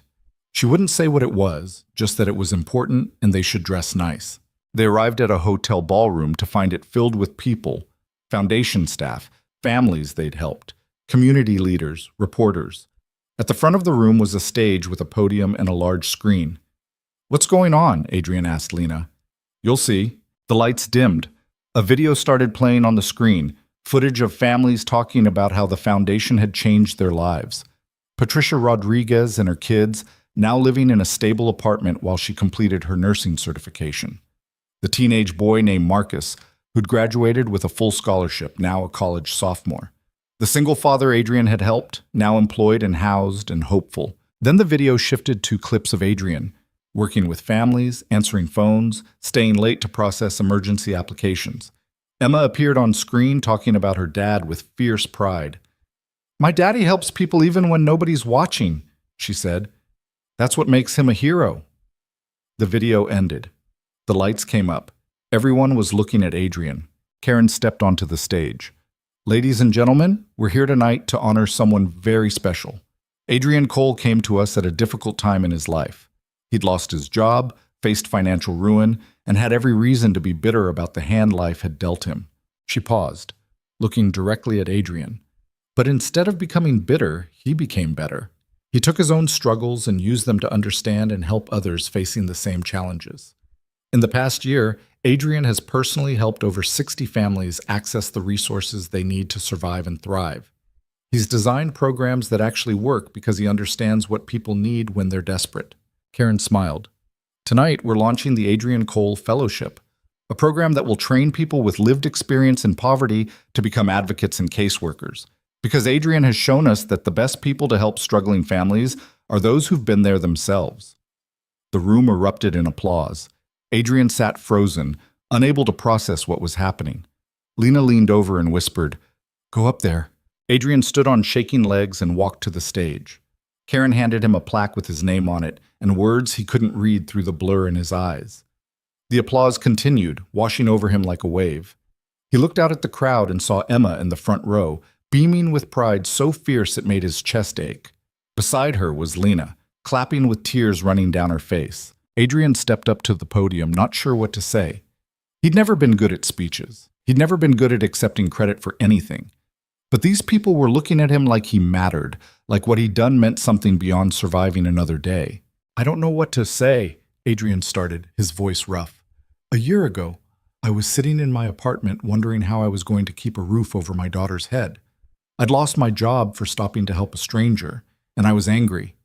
She wouldn't say what it was, just that it was important and they should dress nice. They arrived at a hotel ballroom to find it filled with people, foundation staff, families they'd helped, community leaders, reporters. At the front of the room was a stage with a podium and a large screen. What's going on? Adrian asked Lena. You'll see. The lights dimmed. A video started playing on the screen, footage of families talking about how the foundation had changed their lives. Patricia Rodriguez and her kids, now living in a stable apartment while she completed her nursing certification. The teenage boy named Marcus, who'd graduated with a full scholarship, now a college sophomore. The single father Adrian had helped, now employed and housed and hopeful. Then the video shifted to clips of Adrian, working with families, answering phones, staying late to process emergency applications. Emma appeared on screen talking about her dad with fierce pride. My daddy helps people even when nobody's watching, she said. That's what makes him a hero. The video ended. The lights came up. Everyone was looking at Adrian. Karen stepped onto the stage. Ladies and gentlemen, we're here tonight to honor someone very special. Adrian Cole came to us at a difficult time in his life. He'd lost his job, faced financial ruin, and had every reason to be bitter about the hand life had dealt him. She paused, looking directly at Adrian. But instead of becoming bitter, he became better. He took his own struggles and used them to understand and help others facing the same challenges. In the past year, Adrian has personally helped over 60 families access the resources they need to survive and thrive. He's designed programs that actually work because he understands what people need when they're desperate. Karen smiled. Tonight, we're launching the Adrian Cole Fellowship, a program that will train people with lived experience in poverty to become advocates and caseworkers. Because Adrian has shown us that the best people to help struggling families are those who've been there themselves. The room erupted in applause. Adrian sat frozen, unable to process what was happening. Lena leaned over and whispered, "Go up there." Adrian stood on shaking legs and walked to the stage. Karen handed him a plaque with his name on it and words he couldn't read through the blur in his eyes. The applause continued, washing over him like a wave. He looked out at the crowd and saw Emma in the front row, beaming with pride so fierce it made his chest ache. Beside her was Lena, clapping with tears running down her face. Adrian stepped up to the podium, not sure what to say. He'd never been good at speeches. He'd never been good at accepting credit for anything. But these people were looking at him like he mattered, like what he'd done meant something beyond surviving another day. "I don't know what to say," Adrian started, his voice rough. "A year ago, I was sitting in my apartment wondering how I was going to keep a roof over my daughter's head. I'd lost my job for stopping to help a stranger, and I was angry.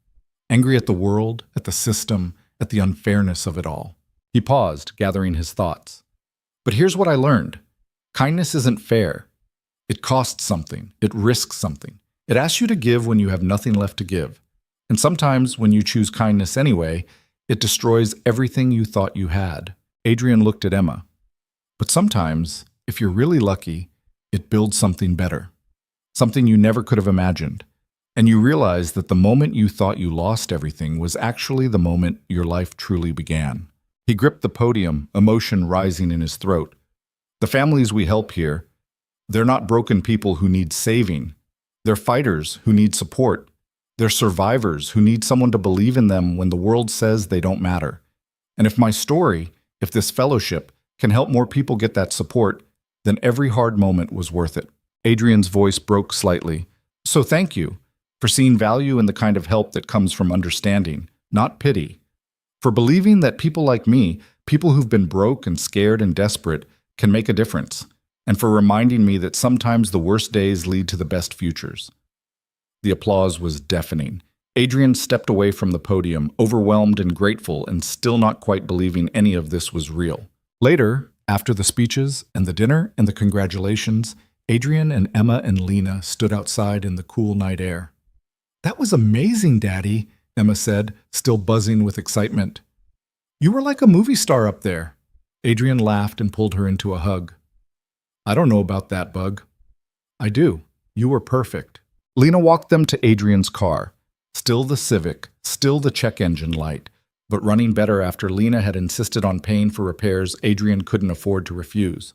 Angry at the world, at the system, at the unfairness of it all." He paused, gathering his thoughts. "But here's what I learned. Kindness isn't fair. It costs something. It risks something. It asks you to give when you have nothing left to give. And sometimes, when you choose kindness anyway, it destroys everything you thought you had." Adrian looked at Emma. "But sometimes, if you're really lucky, it builds something better. Something you never could have imagined. And you realize that the moment you thought you lost everything was actually the moment your life truly began." He gripped the podium, emotion rising in his throat. "The families we help here, they're not broken people who need saving. They're fighters who need support. They're survivors who need someone to believe in them when the world says they don't matter. And if my story, if this fellowship, can help more people get that support, then every hard moment was worth it." Adrian's voice broke slightly. "So thank you for seeing value in the kind of help that comes from understanding, not pity. For believing that people like me, people who've been broke and scared and desperate, can make a difference. And for reminding me that sometimes the worst days lead to the best futures." The applause was deafening. Adrian stepped away from the podium, overwhelmed and grateful, and still not quite believing any of this was real. Later, after the speeches and the dinner and the congratulations, Adrian and Emma and Lena stood outside in the cool night air. "That was amazing, Daddy," Emma said, still buzzing with excitement. "You were like a movie star up there." Adrian laughed and pulled her into a hug. "I don't know about that, Bug." "I do. You were perfect." Lena walked them to Adrian's car. Still the Civic, still the check engine light, but running better after Lena had insisted on paying for repairs Adrian couldn't afford to refuse.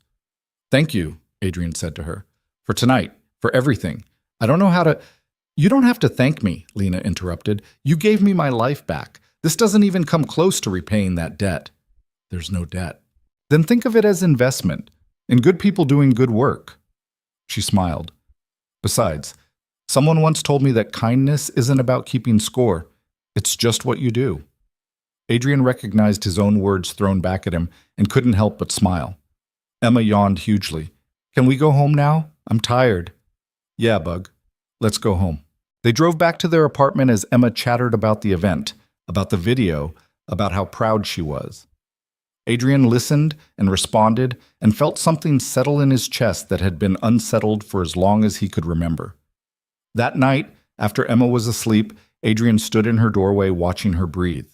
"Thank you," Adrian said to her, "for tonight, for everything. I don't know how to—" "You don't have to thank me," Lena interrupted. "You gave me my life back. This doesn't even come close to repaying that debt." "There's no debt." "Then think of it as investment, in good people doing good work." She smiled. "Besides, someone once told me that kindness isn't about keeping score. It's just what you do." Adrian recognized his own words thrown back at him and couldn't help but smile. Emma yawned hugely. "Can we go home now? I'm tired." "Yeah, Bug. Let's go home." They drove back to their apartment as Emma chattered about the event, about the video, about how proud she was. Adrian listened and responded and felt something settle in his chest that had been unsettled for as long as he could remember. That night, after Emma was asleep, Adrian stood in her doorway watching her breathe.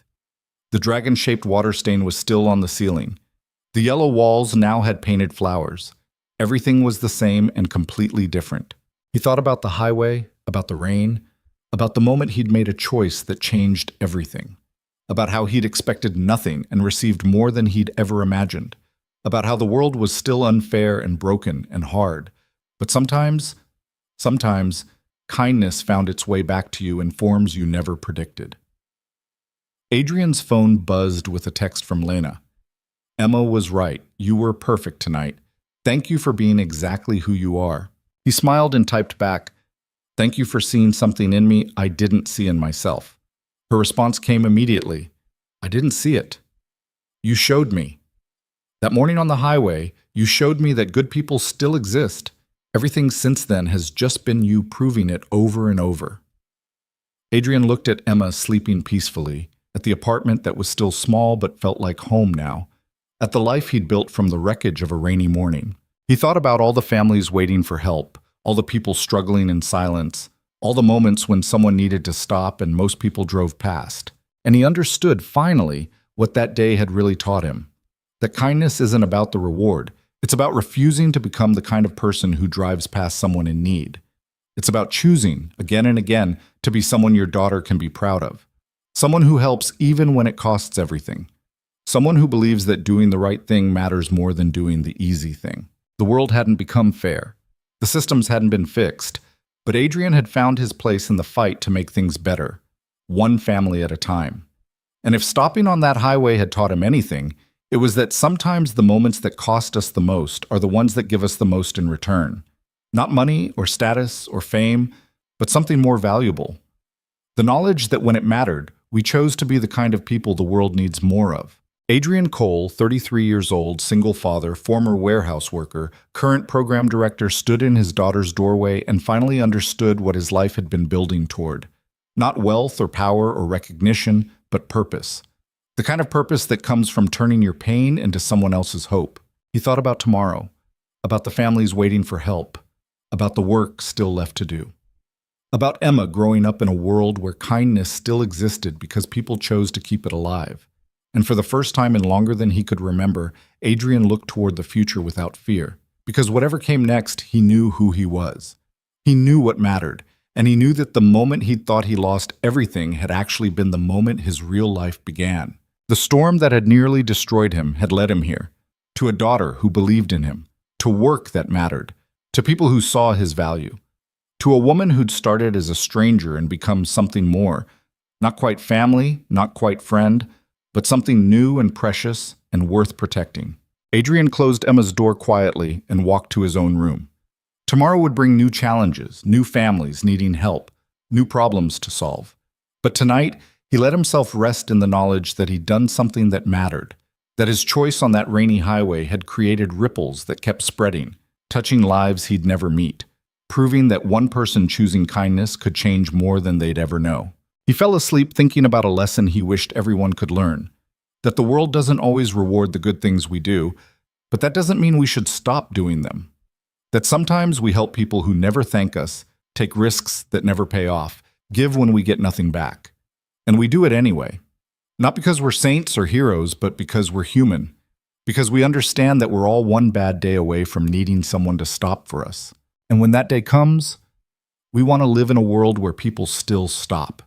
The dragon-shaped water stain was still on the ceiling. The yellow walls now had painted flowers. Everything was the same and completely different. He thought about the highway, about the rain, about the moment he'd made a choice that changed everything, about how he'd expected nothing and received more than he'd ever imagined, about how the world was still unfair and broken and hard. But sometimes, kindness found its way back to you in forms you never predicted. Adrian's phone buzzed with a text from Lena. "Emma was right. You were perfect tonight. Thank you for being exactly who you are." He smiled and typed back, "Thank you for seeing something in me I didn't see in myself." Her response came immediately. "I didn't see it. You showed me. That morning on the highway, you showed me that good people still exist. Everything since then has just been you proving it over and over." Adrian looked at Emma sleeping peacefully, at the apartment that was still small but felt like home now, at the life he'd built from the wreckage of a rainy morning. He thought about all the families waiting for help, all the people struggling in silence, all the moments when someone needed to stop and most people drove past. And he understood, finally, what that day had really taught him. That kindness isn't about the reward. It's about refusing to become the kind of person who drives past someone in need. It's about choosing, again and again, to be someone your daughter can be proud of. Someone who helps even when it costs everything. Someone who believes that doing the right thing matters more than doing the easy thing. The world hadn't become fair. The systems hadn't been fixed. But Adrian had found his place in the fight to make things better, one family at a time. And if stopping on that highway had taught him anything, it was that sometimes the moments that cost us the most are the ones that give us the most in return. Not money or status or fame, but something more valuable. The knowledge that when it mattered, we chose to be the kind of people the world needs more of. Adrian Cole, 33 years old, single father, former warehouse worker, current program director, stood in his daughter's doorway and finally understood what his life had been building toward. Not wealth or power or recognition, but purpose. The kind of purpose that comes from turning your pain into someone else's hope. He thought about tomorrow, about the families waiting for help, about the work still left to do. About Emma growing up in a world where kindness still existed because people chose to keep it alive. And for the first time in longer than he could remember, Adrian looked toward the future without fear. Because whatever came next, he knew who he was. He knew what mattered, and he knew that the moment he'd thought he lost everything had actually been the moment his real life began. The storm that had nearly destroyed him had led him here, to a daughter who believed in him, to work that mattered, to people who saw his value, to a woman who'd started as a stranger and become something more, not quite family, not quite friend, but something new and precious and worth protecting. Adrian closed Emma's door quietly and walked to his own room. Tomorrow would bring new challenges, new families needing help, new problems to solve. But tonight, he let himself rest in the knowledge that he'd done something that mattered, that his choice on that rainy highway had created ripples that kept spreading, touching lives he'd never meet, proving that one person choosing kindness could change more than they'd ever know. He fell asleep thinking about a lesson he wished everyone could learn, that the world doesn't always reward the good things we do, but that doesn't mean we should stop doing them. That sometimes we help people who never thank us, take risks that never pay off, give when we get nothing back. And we do it anyway. Not because we're saints or heroes, but because we're human. Because we understand that we're all one bad day away from needing someone to stop for us. And when that day comes, we want to live in a world where people still stop.